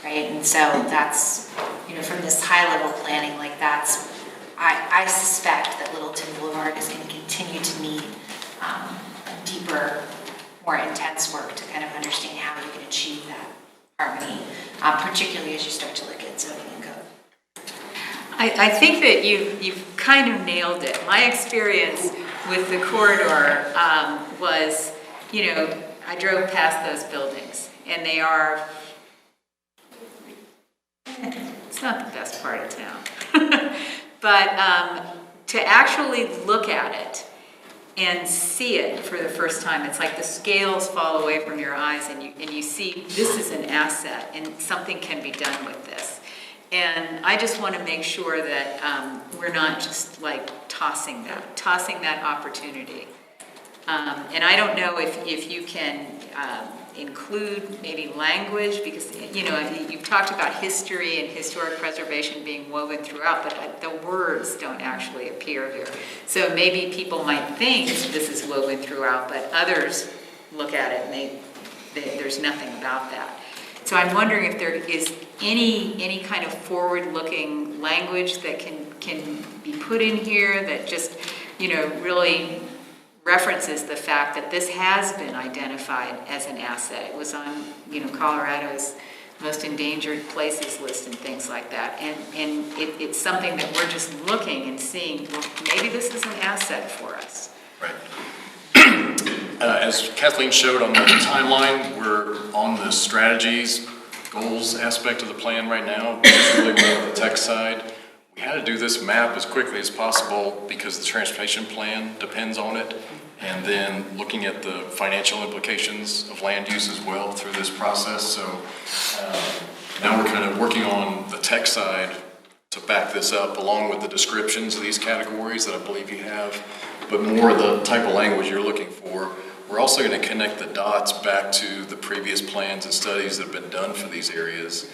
Speaker 2: right? And so that's, from this high level planning, like that's, I suspect that Littleton Boulevard is going to continue to need deeper, more intense work to kind of understand how you can achieve that harmony, particularly as you start to look at zoning and code.
Speaker 6: I think that you've kind of nailed it. My experience with the corridor was, I drove past those buildings, and they are, it's not the best part of town. But to actually look at it and see it for the first time, it's like the scales fall away from your eyes, and you see this is an asset and something can be done with this. And I just want to make sure that we're not just like tossing that opportunity. And I don't know if you can include maybe language, because you've talked about history and historic preservation being woven throughout, but the words don't actually appear here. So maybe people might think this is woven throughout, but others look at it and there's nothing about that. So I'm wondering if there is any kind of forward-looking language that can be put in here that just really references the fact that this has been identified as an asset. It was on, Colorado's most endangered places list and things like that. And it's something that we're just looking and seeing, well, maybe this is an asset for us.
Speaker 4: Right. As Kathleen showed on the timeline, we're on the strategies, goals aspect of the plan right now, which is really more on the tech side. We had to do this map as quickly as possible because the transportation plan depends on it, and then looking at the financial implications of land use as well through this process. So now we're kind of working on the tech side to back this up, along with the descriptions of these categories that I believe you have, but more the type of language you're looking for. We're also going to connect the dots back to the previous plans and studies that have been done for these areas,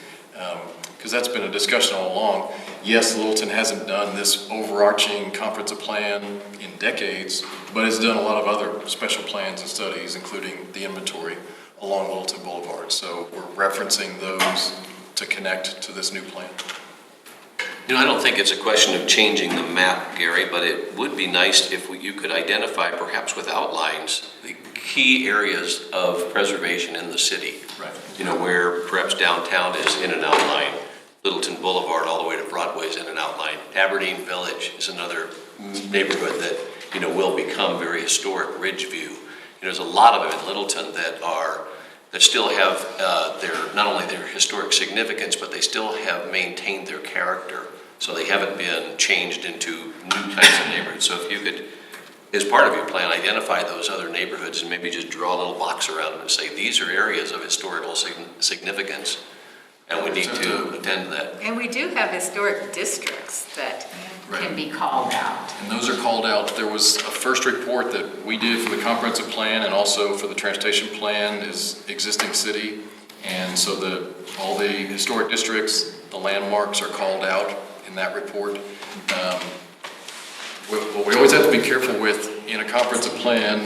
Speaker 4: because that's been a discussion all along. Yes, Littleton hasn't done this overarching comprehensive plan in decades, but it's done a lot of other special plans and studies, including the inventory along Littleton Boulevard. So we're referencing those to connect to this new plan.
Speaker 1: I don't think it's a question of changing the map, Gary, but it would be nice if you could identify, perhaps with outlines, the key areas of preservation in the city.
Speaker 4: Right.
Speaker 1: Where perhaps downtown is in an outline, Littleton Boulevard all the way to Broadway is in an outline. Aberdeen Village is another neighborhood that, will become very historic. Ridgeview. There's a lot of them in Littleton that still have not only their historic significance, but they still have maintained their character. So they haven't been changed into new types of neighborhoods. So if you could, as part of your plan, identify those other neighborhoods and maybe just draw a little box around them and say, these are areas of historical significance, and we need to attend to that.
Speaker 6: And we do have historic districts that can be called out.
Speaker 4: And those are called out. There was a first report that we did for the comprehensive plan and also for the transportation plan is existing city. And so all the historic districts, the landmarks are called out in that report. What we always have to be careful with in a comprehensive plan,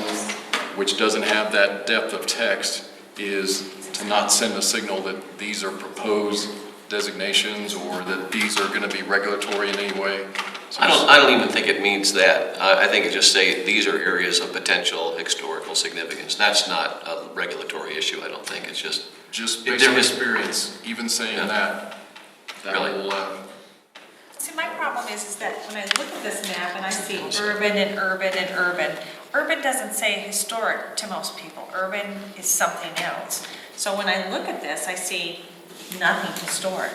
Speaker 4: which doesn't have that depth of text, is to not send a signal that these are proposed designations or that these are going to be regulatory in any way. So
Speaker 1: I don't even think it means that. I think it just say these are areas of potential historical significance. That's not a regulatory issue, I don't think. It's just
Speaker 4: based on experience, even saying that that
Speaker 1: Really?
Speaker 4: will,
Speaker 7: See, my problem is that when I look at this map and I see urban and urban and urban, urban doesn't say historic to most people. Urban is something else. So when I look at this, I see nothing historic.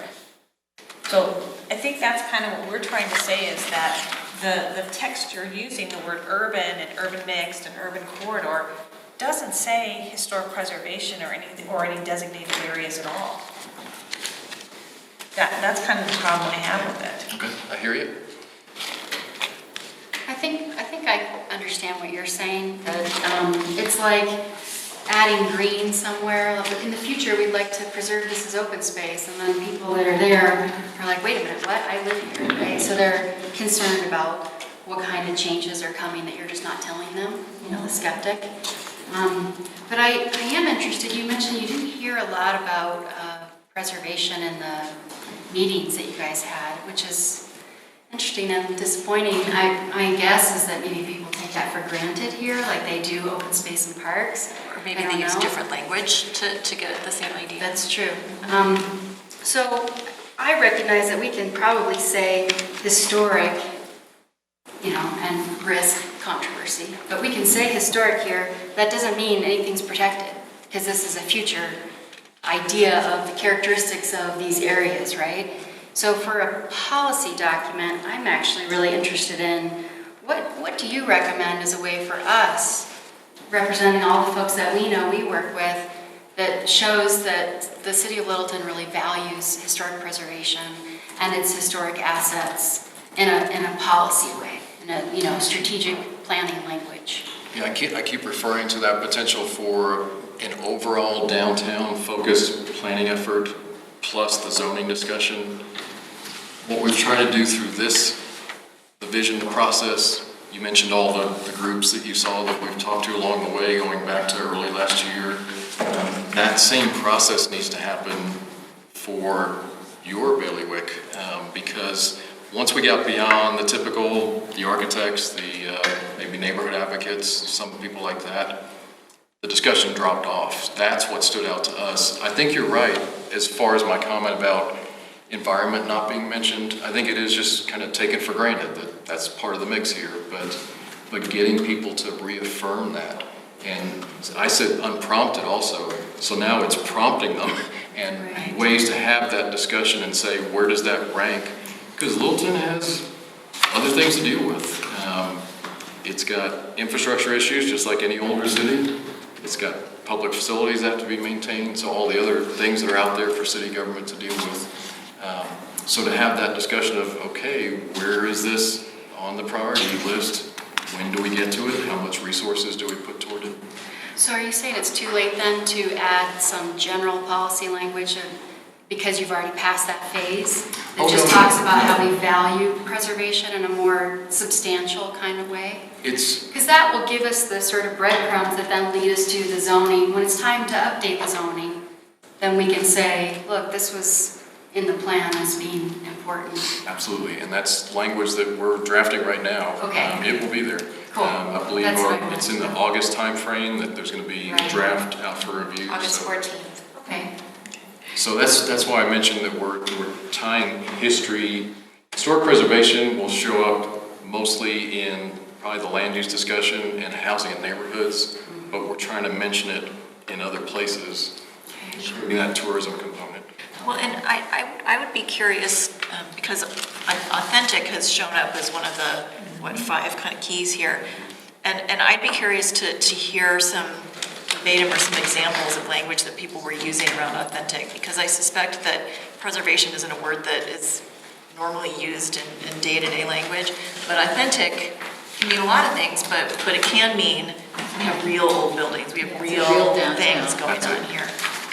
Speaker 7: So I think that's kind of what we're trying to say is that the text you're using, the word urban and urban mixed and urban corridor, doesn't say historic preservation or any designated areas at all. That's kind of the problem I have with it.
Speaker 4: okay, I hear you.
Speaker 8: I think I understand what you're saying, that it's like adding green somewhere. Like, in the future, we'd like to preserve this as open space, and then people that are there are like, wait a minute, what? I live here, right? So they're concerned about what kind of changes are coming that you're just not telling them, you know, the skeptic. But I am interested, you mentioned you didn't hear a lot about preservation in the meetings that you guys had, which is interesting and disappointing. My guess is that maybe people take that for granted here, like they do open space and parks.
Speaker 9: Or maybe
Speaker 8: I
Speaker 9: they
Speaker 8: don't
Speaker 9: use
Speaker 8: know.
Speaker 9: different language to get at the same idea.
Speaker 8: That's true. So I recognize that we can probably say historic, you know, and risk controversy, but we can say historic here. That doesn't mean anything's protected, because this is a future idea of the characteristics of these areas, right? So for a policy document, I'm actually really interested in what do you recommend as a way for us, representing all the folks that we know we work with, that shows that the city of Littleton really values historic preservation and its historic assets in a policy way, in a, you know, strategic planning language.
Speaker 4: Yeah, I keep referring to that potential for an overall downtown focused planning effort plus the zoning discussion. What we've tried to do through this, the vision process, you mentioned all the groups that you saw that we've talked to along the way going back to early last year. That same process needs to happen for your bailiwick, because once we got beyond the typical, the architects, the maybe neighborhood advocates, some people like that, the discussion dropped off. That's what stood out to us. I think you're right as far as my comment about environment not being mentioned. I think it is just kind of taken for granted that that's part of the mix here, but getting people to reaffirm that. And I said unprompted also, so now it's prompting them and ways to have that discussion and say, where does that rank? Because Littleton has other things to deal with. It's got infrastructure issues just like any older city. It's got public facilities that have to be maintained, so all the other things that are out there for city government to deal with. So to have that discussion of, okay, where is this on the priority list? When do we get to it? How much resources do we put toward it?
Speaker 8: So are you saying it's too late then to add some general policy language because you've already passed that phase? It just talks about how we value preservation in a more substantial kind of way? Because that will give us the sort of breadcrumbs that then lead us to the zoning. When it's time to update the zoning, then we can say, look, this was in the plan as being important.
Speaker 4: Absolutely, and that's language that we're drafting right now.
Speaker 8: Okay.
Speaker 4: It will be there.
Speaker 8: Cool.
Speaker 4: I believe
Speaker 8: That's what I meant.
Speaker 4: it's in the August timeframe that there's going to be a draft out for review.
Speaker 8: August
Speaker 4: so-
Speaker 8: 14th. Okay.
Speaker 4: So that's why I mentioned that we're tying history. Historic preservation will show up mostly in probably the land use discussion and housing and neighborhoods, but we're trying to mention it in other places, including that tourism component.
Speaker 9: Well, and I would be curious, because authentic has shown up as one of the, 5 kind of keys here. And I'd be curious to hear some verbatim or some examples of language that people were using around authentic, because I suspect that preservation isn't a word that is normally used in day-to-day language, but authentic can mean a lot of things, but it can mean we have real old buildings, we have real things going on here.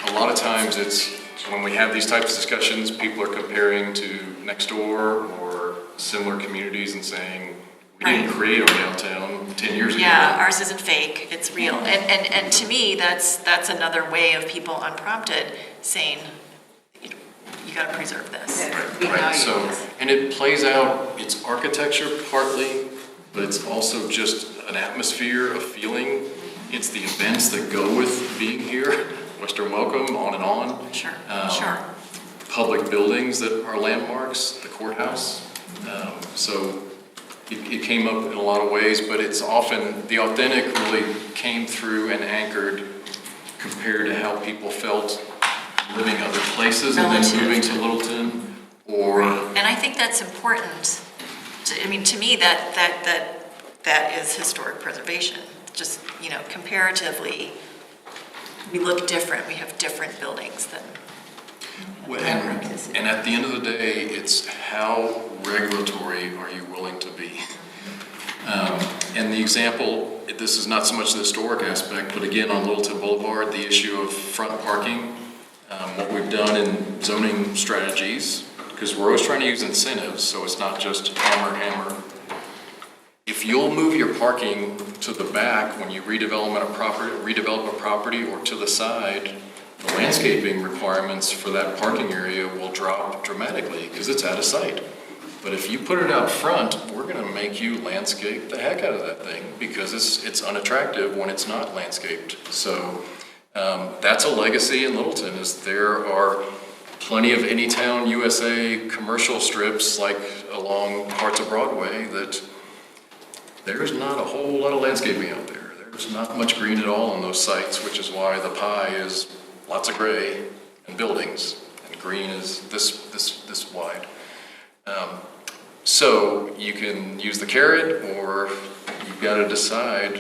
Speaker 4: A lot of times it's, when we have these types of discussions, people are comparing to next door or similar communities and saying, we didn't create our downtown 10 years ago.
Speaker 9: Yeah, ours isn't fake, it's real. And to me, that's another way of people unprompted saying, you gotta preserve this.
Speaker 4: Right, so, and it plays out, it's architecture partly, but it's also just an atmosphere, a feeling. It's the events that go with being here, Western Welcome, on and on.
Speaker 9: Sure.
Speaker 4: public buildings that are landmarks, the courthouse. So it came up in a lot of ways, but it's often, the authentic really came through and anchored compared to how people felt living other places and then
Speaker 9: Relative.
Speaker 4: moving to Littleton, or...
Speaker 9: And I think that's important. I mean, to me, that is historic preservation. Just, you know, comparatively, we look different. We have different buildings than.
Speaker 4: And at the end of the day, it's how regulatory are you willing to be? And the example, this is not so much the historic aspect, but again, on Littleton Boulevard, the issue of front parking, what we've done in zoning strategies, because we're always trying to use incentives, so it's not just hammer. If you'll move your parking to the back when you redevelop a property or to the side, the landscaping requirements for that parking area will drop dramatically because it's out of sight. But if you put it out front, we're going to make you landscape the heck out of that thing because it's unattractive when it's not landscaped. So that's a legacy in Littleton, is there are plenty of Anytown USA commercial strips like along parts of Broadway that there's not a whole lot of landscaping out there. There's not much green at all on those sites, which is why the pie is lots of gray and buildings, and green is this wide. So you can use the carrot, or you've got to decide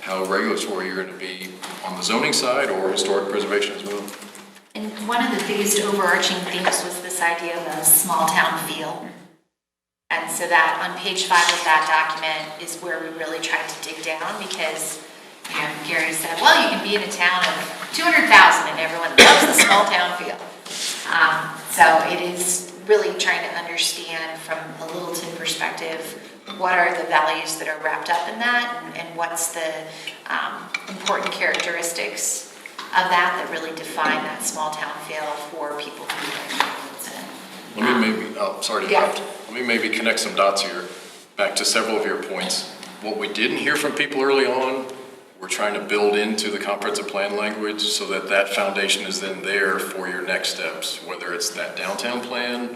Speaker 4: how regulatory you're going to be on the zoning side or historic preservation as well.
Speaker 2: And one of the biggest overarching themes was this idea of a small town feel. And so that on page 5 of that document is where we really tried to dig down, because, you know, Gary said, well, you can be in a town of 200,000 and everyone loves the small town feel. So it is really trying to understand from a Littleton perspective, what are the values that are wrapped up in that, and what's the important characteristics of that really define that small town feel for people who live in Littleton.
Speaker 4: Let me maybe connect some dots here, back to several of your points. What we didn't hear from people early on, we're trying to build into the comprehensive plan language so that that foundation is then there for your next steps, whether it's that downtown plan,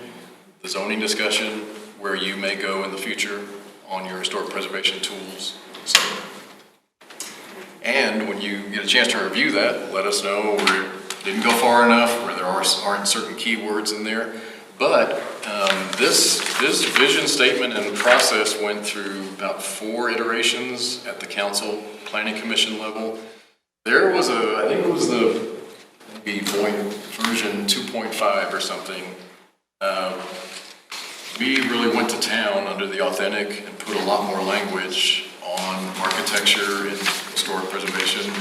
Speaker 4: the zoning discussion, where you may go in the future on your historic preservation tools. So, and when you get a chance to review that, let us know where it didn't go far enough, where there aren't certain keywords in there. But this vision statement and process went through about 4 iterations at the council planning commission level. There was I think it was the maybe version 2.5 or something. We really went to town under the authentic and put a lot more language on architecture and historic preservation.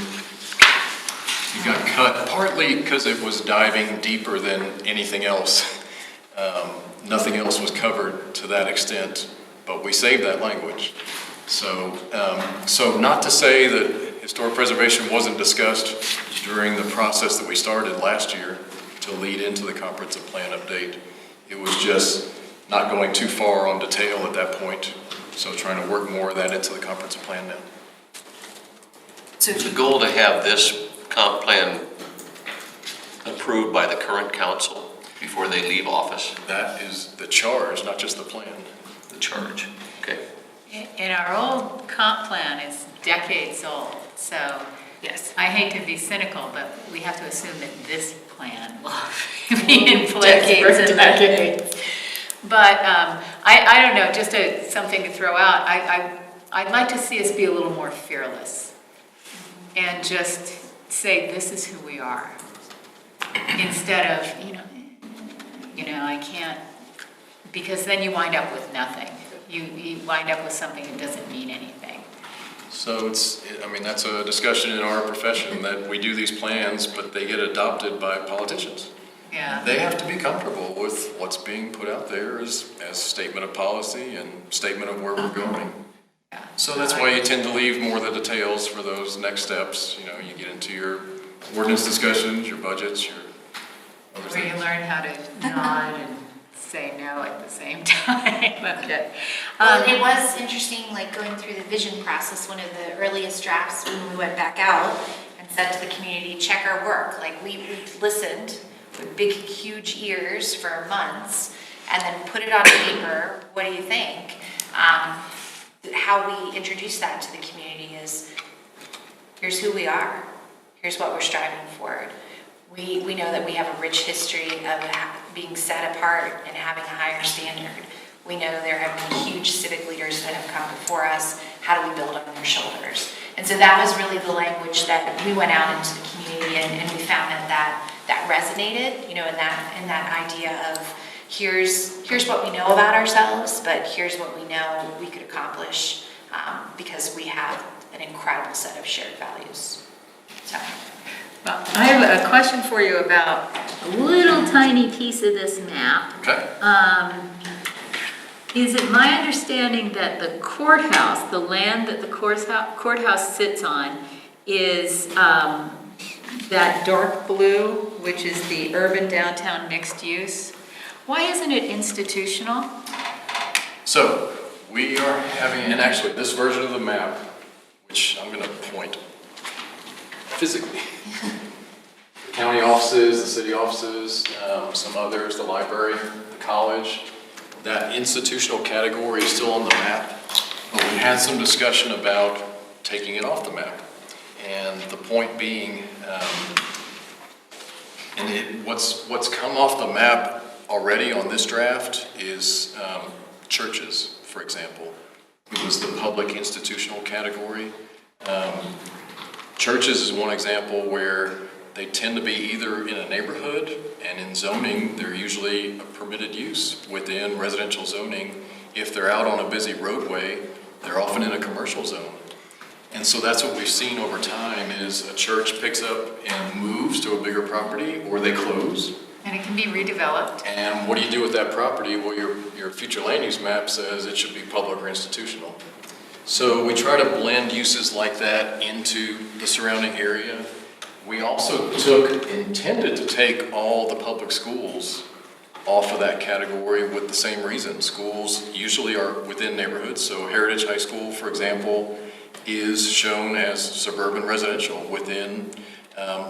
Speaker 4: It got cut partly because it was diving deeper than anything else. Nothing else was covered to that extent, but we saved that language. So not to say that historic preservation wasn't discussed during the process that we started last year to lead into the comprehensive plan update. It was just not going too far on detail at that point. So trying to work more of that into the comprehensive plan now.
Speaker 1: So it's the goal to have this comp plan approved by the current council before they leave office?
Speaker 4: That is the charge, not just the plan.
Speaker 1: The charge, okay.
Speaker 6: And our old comp plan is decades old, so
Speaker 2: Yes.
Speaker 6: I hate to be cynical, but we have to assume that this plan will be in place for decades. But I don't know, just something to throw out. I'd like to see us be a little more fearless and just say, this is who we are, instead of, I can't, because then you wind up with nothing. You wind up with something that doesn't mean anything.
Speaker 4: So that's a discussion in our profession, that we do these plans, but they get adopted by politicians.
Speaker 6: Yeah.
Speaker 4: They have to be comfortable with what's being put out there as statement of policy and statement of where we're going.
Speaker 6: Yeah.
Speaker 4: So that's why you tend to leave more of the details for those next steps. You get into your ordinance discussions, your budgets, your other
Speaker 6: Where you
Speaker 4: things.
Speaker 6: learn how to nod and say no at the same time. Okay.
Speaker 2: Well, it was interesting, like going through the vision process, one of the earliest drafts when we went back out and said to the community, check our work. Like we listened, with big, huge ears for months, and then put it on paper, what do you think? How we introduce that to the community is, here's who we are, here's what we're striving for. We know that we have a rich history of being set apart and having a higher standard. We know there have been huge civic leaders that have come before us. How do we build on their shoulders? And so that was really the language that we went out into the community, and we found that resonated, in that idea of here's what we know about ourselves, but here's what we know we could accomplish because we have an incredible set of shared values. So.
Speaker 6: Well, I have a question for you about a little tiny piece of this map.
Speaker 4: Okay.
Speaker 6: Is it my understanding that the courthouse, the land that the courthouse sits on, is that dark blue, which is the urban downtown mixed use? Why isn't it institutional?
Speaker 4: So we are having, and actually this version of the map, which I'm going to point physically. County offices, the city offices, some others, the library, the college. That institutional category is still on the map, but we had some discussion about taking it off the map. And the point being, what's come off the map already on this draft is churches, for example. It was the public institutional category. Churches is one example where they tend to be either in a neighborhood, and in zoning, they're usually a permitted use within residential zoning. If they're out on a busy roadway, they're often in a commercial zone. And so that's what we've seen over time is a church picks up and moves to a bigger property, or they close.
Speaker 6: And it can be redeveloped.
Speaker 4: And what do you do with that property? Well, your future land use map says it should be public or institutional. So we try to blend uses like that into the surrounding area. We also intended to take all the public schools off of that category with the same reason. Schools usually are within neighborhoods. So Heritage High School, for example, is shown as suburban residential within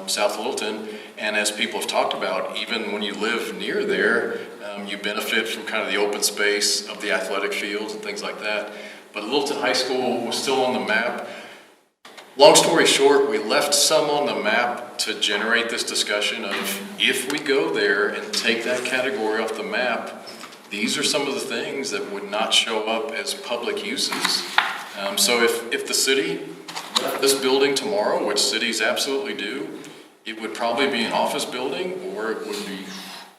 Speaker 4: South Littleton. And as people have talked about, even when you live near there, you benefit from kind of the open space of the athletic fields and things like that. But Littleton High School was still on the map. Long story short, we left some on the map to generate this discussion of if we go there and take that category off the map, these are some of the things that would not show up as public uses. So if the city left this building tomorrow, which cities absolutely do, it would probably be an office building, or it would be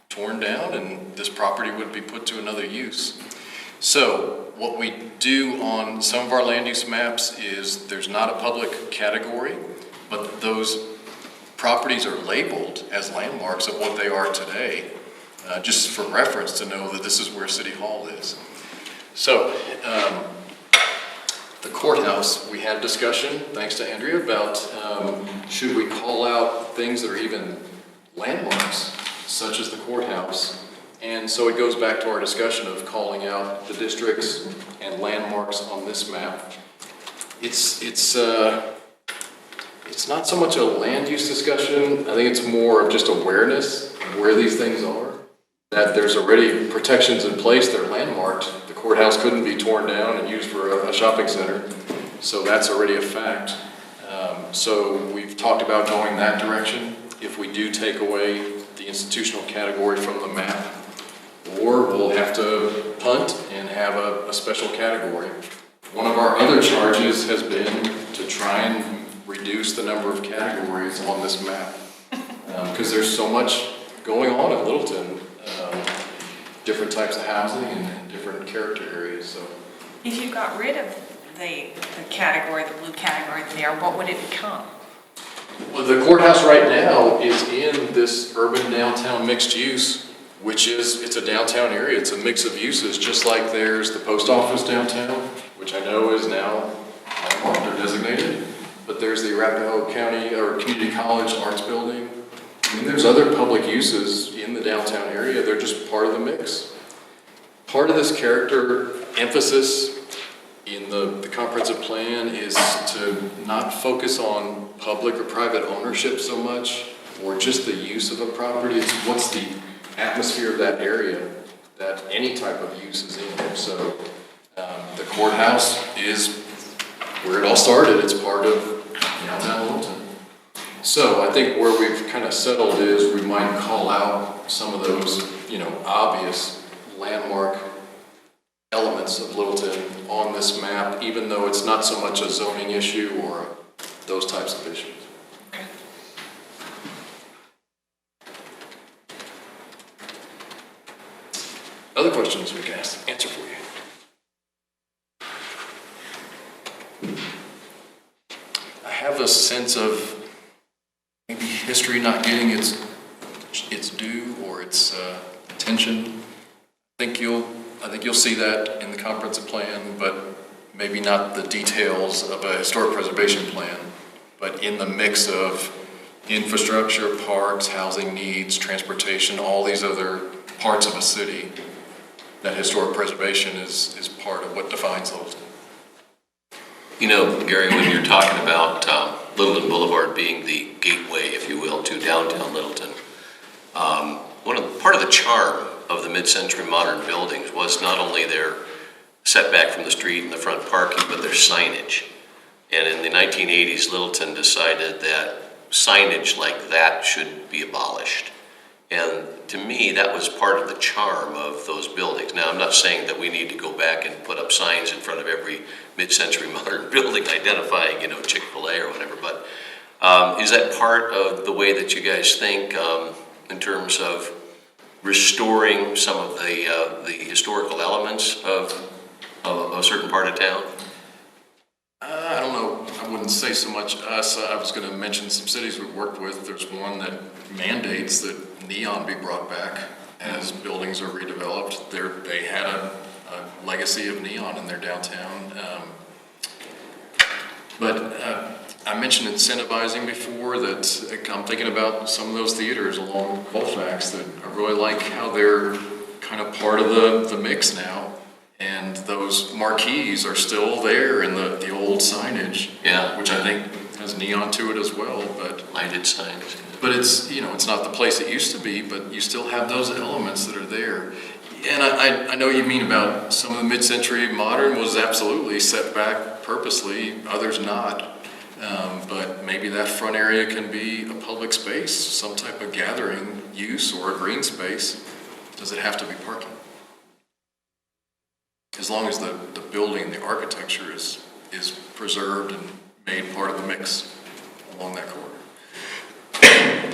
Speaker 4: torn down and this property would be put to another use. So what we do on some of our land use maps is there's not a public category, but those properties are labeled as landmarks of what they are today, just for reference to know that this is where City Hall is. So the courthouse, we had discussion, thanks to Andrea, about should we call out things that are even landmarks, such as the courthouse. And so it goes back to our discussion of calling out the districts and landmarks on this map. It's not so much a land use discussion. I think it's more of just awareness of where these things are. That there's already protections in place. They're landmarked. The courthouse couldn't be torn down and used for a shopping center. So that's already a fact. So we've talked about going that direction. If we do take away the institutional category from the map, or we'll have to punt and have a special category. One of our other charges has been to try and reduce the number of categories on this map because there's so much going on in Littleton, different types of housing and different character areas. So,
Speaker 7: If you got rid of the category, the blue category there, what would it become?
Speaker 4: well, the courthouse right now is in this urban downtown mixed use, which is, it's a downtown area. It's a mix of uses, just like there's the post office downtown, which I know is now landmarked or designated, but there's the Arapahoe County or Community College Arts Building. I mean, there's other public uses in the downtown area. They're just part of the mix. Part of this character emphasis in the comprehensive plan is to not focus on public or private ownership so much, for just the use of a property. It's what's the atmosphere of that area that any type of use is in. So the courthouse is where it all started. It's part of downtown Littleton. So I think where we've kind of settled is we might call out some of those, obvious landmark elements of Littleton on this map, even though it's not so much a zoning issue or those types of issues.
Speaker 7: Okay.
Speaker 4: Other questions we can answer for you? I have a sense of maybe history not getting its due or its attention. I think you'll see that in the comprehensive plan, but maybe not the details of a historic preservation plan, but in the mix of infrastructure, parks, housing needs, transportation, all these other parts of a city, that historic preservation is part of what defines Littleton.
Speaker 1: Gary, when you're talking about Littleton Boulevard being the gateway, if you will, to downtown Littleton, part of the charm of the mid-century modern buildings was not only their setback from the street and the front parking, but their signage. And in the 1980s, Littleton decided that signage like that should be abolished. And to me, that was part of the charm of those buildings. Now, I'm not saying that we need to go back and put up signs in front of every mid-century modern building identifying, Chick-fil-A or whatever, but is that part of the way that you guys think in terms of restoring some of the historical elements of a certain part of town?
Speaker 4: I don't know. I wouldn't say so much us. I was going to mention some cities we've worked with. There's one that mandates that neon be brought back as buildings are redeveloped. They had a legacy of neon in their downtown. But I mentioned incentivizing before that I'm thinking about some of those theaters along Colfax that I really like how they're kind of part of the mix now. And those marquees are still there in the old signage, which I think has neon to it as well. But
Speaker 1: lighted signs.
Speaker 4: But it's it's not the place it used to be. But you still have those elements that are there. And I know what you mean about some of the mid-century modern was absolutely set back purposely, others not. But maybe that front area can be a public space, some type of gathering use or a green space. Does it have to be parking? As long as the building, the architecture is preserved and made part of the mix along that corridor.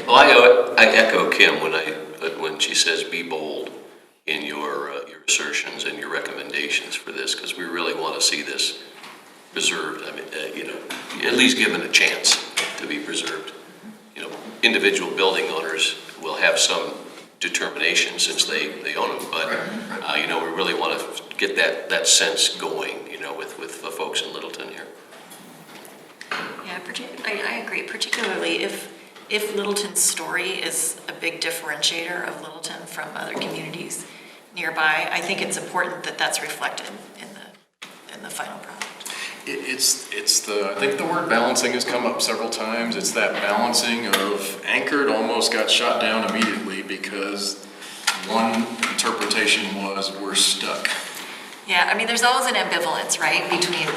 Speaker 1: Well, I echo Kim when she says be bold in your assertions and your recommendations for this, because we really want to see this preserved. I mean, at least given a chance to be preserved. Individual building owners will have some determination since they own them, but we really want to get that sense going, with the folks in Littleton here.
Speaker 9: Yeah, I agree, particularly if Littleton's story is a big differentiator of Littleton from other communities nearby. I think it's important that that's reflected in the final product.
Speaker 4: I think the word balancing has come up several times. It's that balancing of Anchored almost got shot down immediately because one interpretation was we're stuck.
Speaker 9: Yeah, I mean, there's always an ambivalence, right, between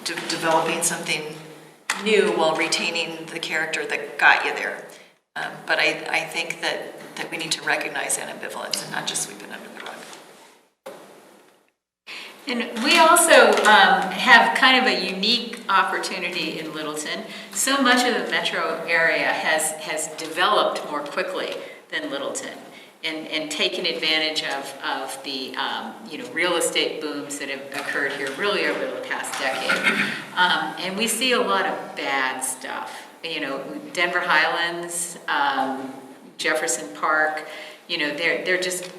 Speaker 9: developing something new while retaining the character that got you there. But I think that we need to recognize that ambivalence and not just sweep it under the rug.
Speaker 6: And we also have kind of a unique opportunity in Littleton. So much of the metro area has developed more quickly than Littleton and taken advantage of the real estate booms that have occurred here really over the past decade. And we see a lot of bad stuff. Denver Highlands, Jefferson Park, they're just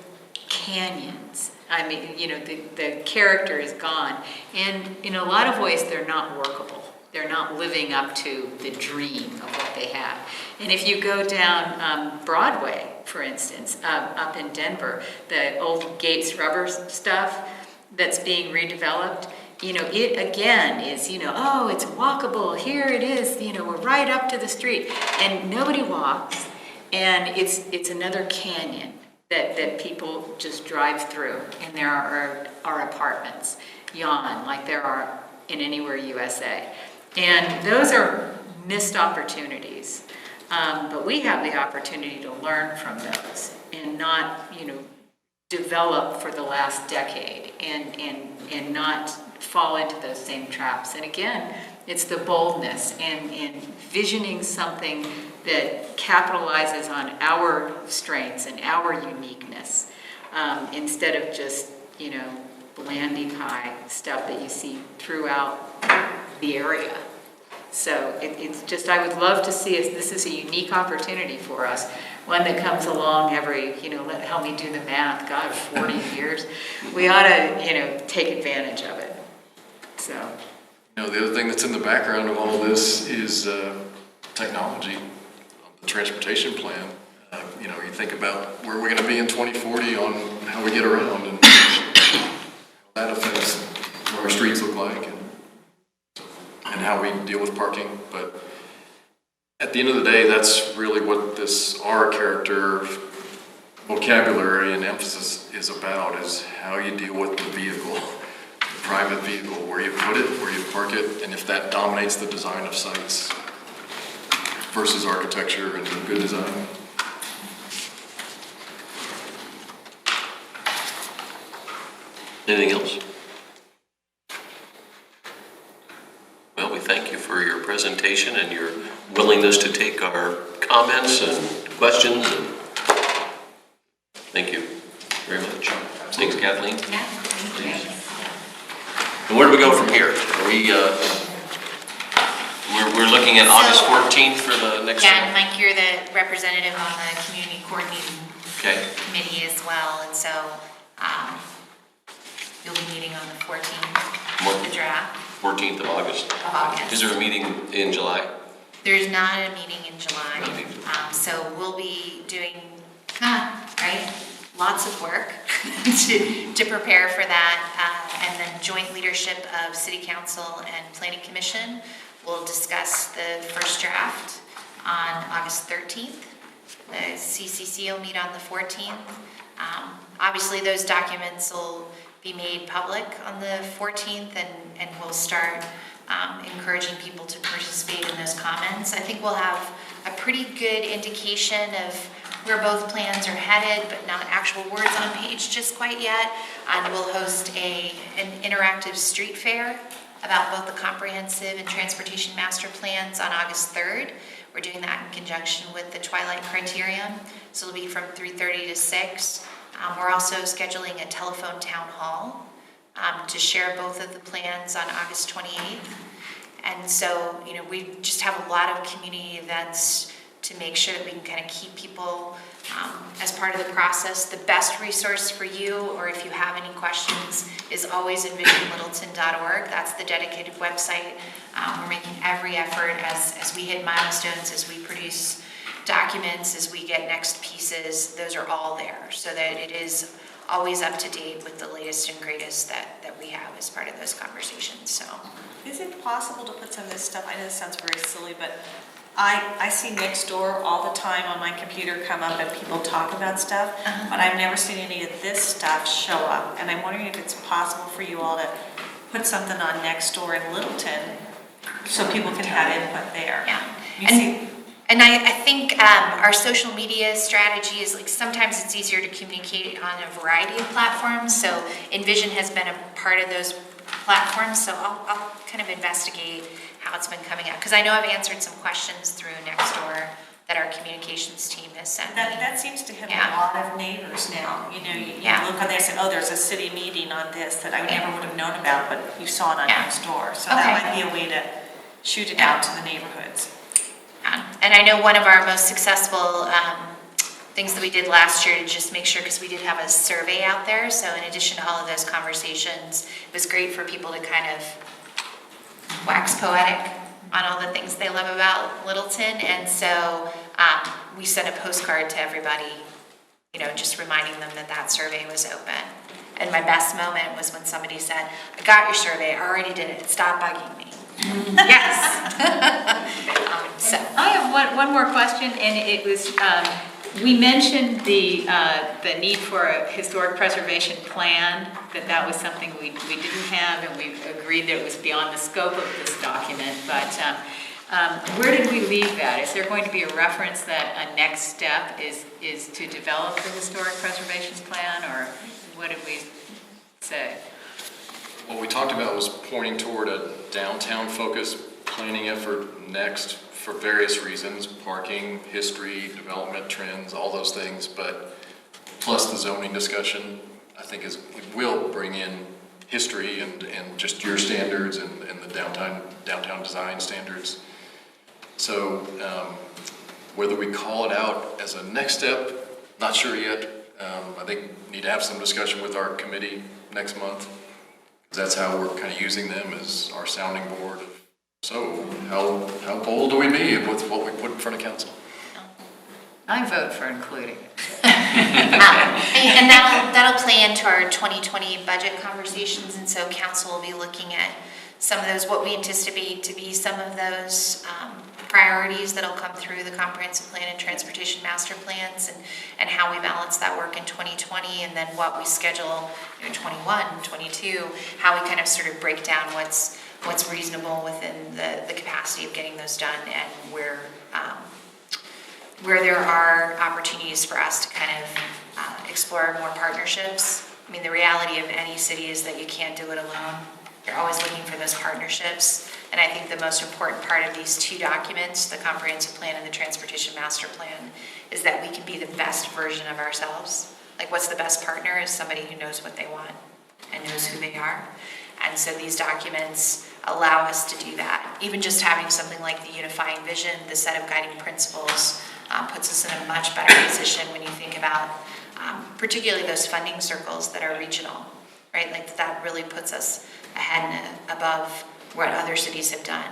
Speaker 6: canyons. I mean, the character is gone. And in a lot of ways, they're not workable. They're not living up to the dream of what they have. And if you go down Broadway, for instance, up in Denver, the old Gates rubber stuff that's being redeveloped, it again is, oh, it's walkable, here it is, we're right up to the street, and nobody walks, and it's another canyon that people just drive through, and there are apartments, yawn, like there are in anywhere USA. And those are missed opportunities, but we have the opportunity to learn from those and not, develop for the last decade and not fall into those same traps. And again, it's the boldness and visioning something that capitalizes on our strengths and our uniqueness, instead of just, blandy pie stuff that you see throughout the area. So it's just, I would love to see us, this is a unique opportunity for us, one that comes along every, help me do the math, God, 40 years. We ought to, take advantage of it. So.
Speaker 4: The other thing that's in the background of all this is technology, the transportation plan. You think about where we're going to be in 2040 on how we get around and how that affects what our streets look like and how we deal with parking. But at the end of the day, that's really what this R character vocabulary and emphasis is about, is how you deal with the vehicle, the private vehicle, where you put it, where you park it, and if that dominates the design of sites versus architecture and good design.
Speaker 1: Anything else? Well, we thank you for your presentation and your willingness to take our comments and questions. And thank you very much. Thanks, Kathleen.
Speaker 2: Yeah, thank you.
Speaker 1: And where do we go from here? Are we, we're looking at August 14th for the next
Speaker 2: Yeah,
Speaker 1: one?
Speaker 2: and Mike, you're the representative on the community coordinating committee as well, and so you'll be meeting on the 14th, the draft
Speaker 1: 14th of August.
Speaker 2: of August.
Speaker 1: Is there a meeting in July?
Speaker 2: There's not a meeting in July,
Speaker 1: No meeting.
Speaker 2: so we'll be doing, right, lots of work to prepare for that, and then joint leadership of City Council and Planning Commission will discuss the first draft on August 13th. The CCC will meet on the 14th. Obviously, those documents will be made public on the 14th, and we'll start encouraging people to participate in those comments. I think we'll have a pretty good indication of where both plans are headed, but not actual words on page just quite yet. And we'll host an interactive street fair about both the comprehensive and transportation master plans on August 3rd. We're doing that in conjunction with the Twilight Criterion, so it'll be from 3:30 to 6. We're also scheduling a telephone town hall to share both of the plans on August 28th. And so, we just have a lot of community events to make sure that we can kind of keep people as part of the process. The best resource for you, or if you have any questions, is always envisionlittleton.org. That's the dedicated website. We're making every effort as we hit milestones, as we produce documents, as we get next pieces, those are all there, so that it is always up to date with the latest and greatest that we have as part of those conversations. So,
Speaker 7: Is it possible to put some of this stuff, I know this sounds very silly, but I see Nextdoor all the time on my computer come up and people talk about stuff, but I've never seen any of this stuff show up. And I'm wondering if it's possible for you all to put something on Nextdoor in Littleton so people can have input there.
Speaker 2: yeah.
Speaker 7: You see,
Speaker 2: And I think our social media strategy is like, sometimes it's easier to communicate on a variety of platforms. So Envision has been a part of those platforms. So I'll kind of investigate how it's been coming out. Because I know I've answered some questions through Nextdoor that our communications team has sent me.
Speaker 7: that seems to hit
Speaker 2: Yeah.
Speaker 7: a lot of neighbors now. You look on there and say, oh, there's a city meeting on this that I never would have known about, but you saw it on
Speaker 2: Yeah.
Speaker 7: Nextdoor. So
Speaker 2: Okay.
Speaker 7: that might be a way to shoot it out to the neighborhoods.
Speaker 2: And I know one of our most successful things that we did last year to just make sure, because we did have a survey out there, so in addition to all of those conversations, it was great for people to kind of wax poetic on all the things they love about Littleton. And so we sent a postcard to everybody, just reminding them that survey was open. And my best moment was when somebody said, I got your survey, I already did it, stop bugging me. Yes. So.
Speaker 6: I have one more question, and it was, we mentioned the need for a historic preservation plan, that was something we didn't have, and we agreed that it was beyond the scope of this document, but where did we leave that? Is there going to be a reference that a next step is to develop the historic preservation plan, or what did we say?
Speaker 4: What we talked about was pointing toward a downtown-focused planning effort next for various reasons, parking, history, development trends, all those things, but plus the zoning discussion, I think it will bring in history and just your standards and the downtown design standards. So whether we call it out as a next step, not sure yet. I think we need to have some discussion with our committee next month. That's how we're kind of using them as our sounding board. So how bold do we be with what we put in front of council?
Speaker 6: I vote for including it.
Speaker 2: And that'll play into our 2020 budget conversations, and so council will be looking at some of those, what we anticipate to be some of those priorities that'll come through the comprehensive plan and transportation master plans, and how we balance that work in 2020, and then what we schedule in 21, 22, how we kind of sort of break down what's reasonable within the capacity of getting those done, and where there are opportunities for us to kind of explore more partnerships. I mean, the reality of any city is that you can't do it alone. You're always looking for those partnerships. And I think the most important part of these two documents, the comprehensive plan and the transportation master plan, is that we can be the best version of ourselves. Like, what's the best partner is somebody who knows what they want and knows who they are. And so these documents allow us to do that. Even just having something like the unifying vision, the set of guiding principles, puts us in a much better position when you think about particularly those funding circles that are regional, right? Like, that really puts us ahead and above what other cities have done.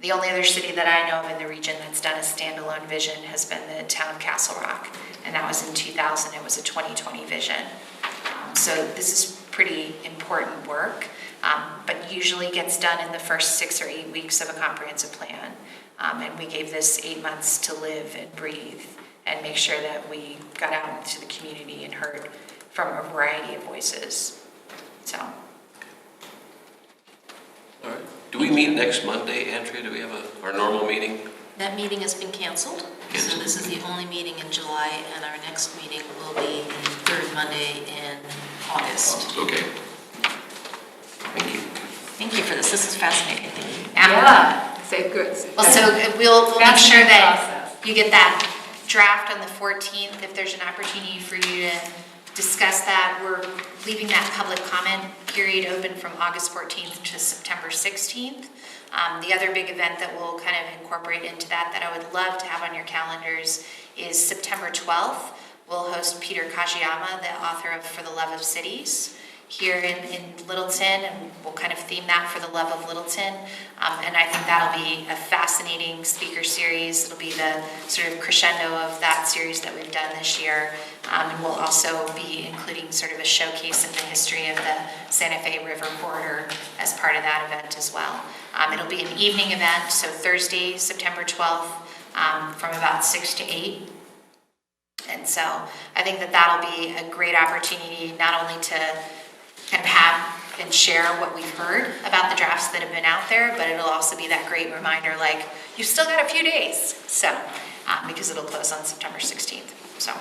Speaker 2: The only other city that I know of in the region that's done a standalone vision has been the town of Castle Rock, and that was in 2000. It was a 2020 vision. So this is pretty important work, but usually gets done in the first 6 or 8 weeks of a comprehensive plan. And we gave this 8 months to live and breathe and make sure that we got out into the community and heard from a variety of voices. So.
Speaker 1: All right. Do we meet next Monday, Andrea? Do we have our normal meeting?
Speaker 10: That meeting has been canceled, so this is the only meeting in July, and our next meeting will be the third Monday in August.
Speaker 1: Okay. Thank you.
Speaker 9: Thank you for this. This is fascinating. Thank you.
Speaker 6: Yeah, so good.
Speaker 2: Well, so we'll make sure that
Speaker 6: Process.
Speaker 2: you get that draft on the 14th. If there's an opportunity for you to discuss that, we're leaving that public comment period open from August 14th to September 16th. The other big event that we'll kind of incorporate into that I would love to have on your calendars is September 12th. We'll host Peter Kajiyama, the author of For the Love of Cities, here in Littleton, and we'll kind of theme that for the love of Littleton. And I think that'll be a fascinating speaker series. It'll be the sort of crescendo of that series that we've done this year. And we'll also be including sort of a showcase of the history of the Santa Fe River corridor as part of that event as well. It'll be an evening event, so Thursday, September 12th, from about 6 to 8. And so I think that'll be a great opportunity not only to kind of have and share what we've heard about the drafts that have been out there, but it'll also be that great reminder, like, you've still got a few days. So, because it'll close on September 16th. So,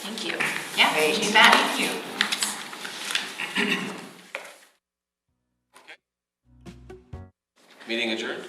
Speaker 9: Thank you.
Speaker 2: yeah, you bet.
Speaker 9: Thank you.
Speaker 1: Meeting adjourned?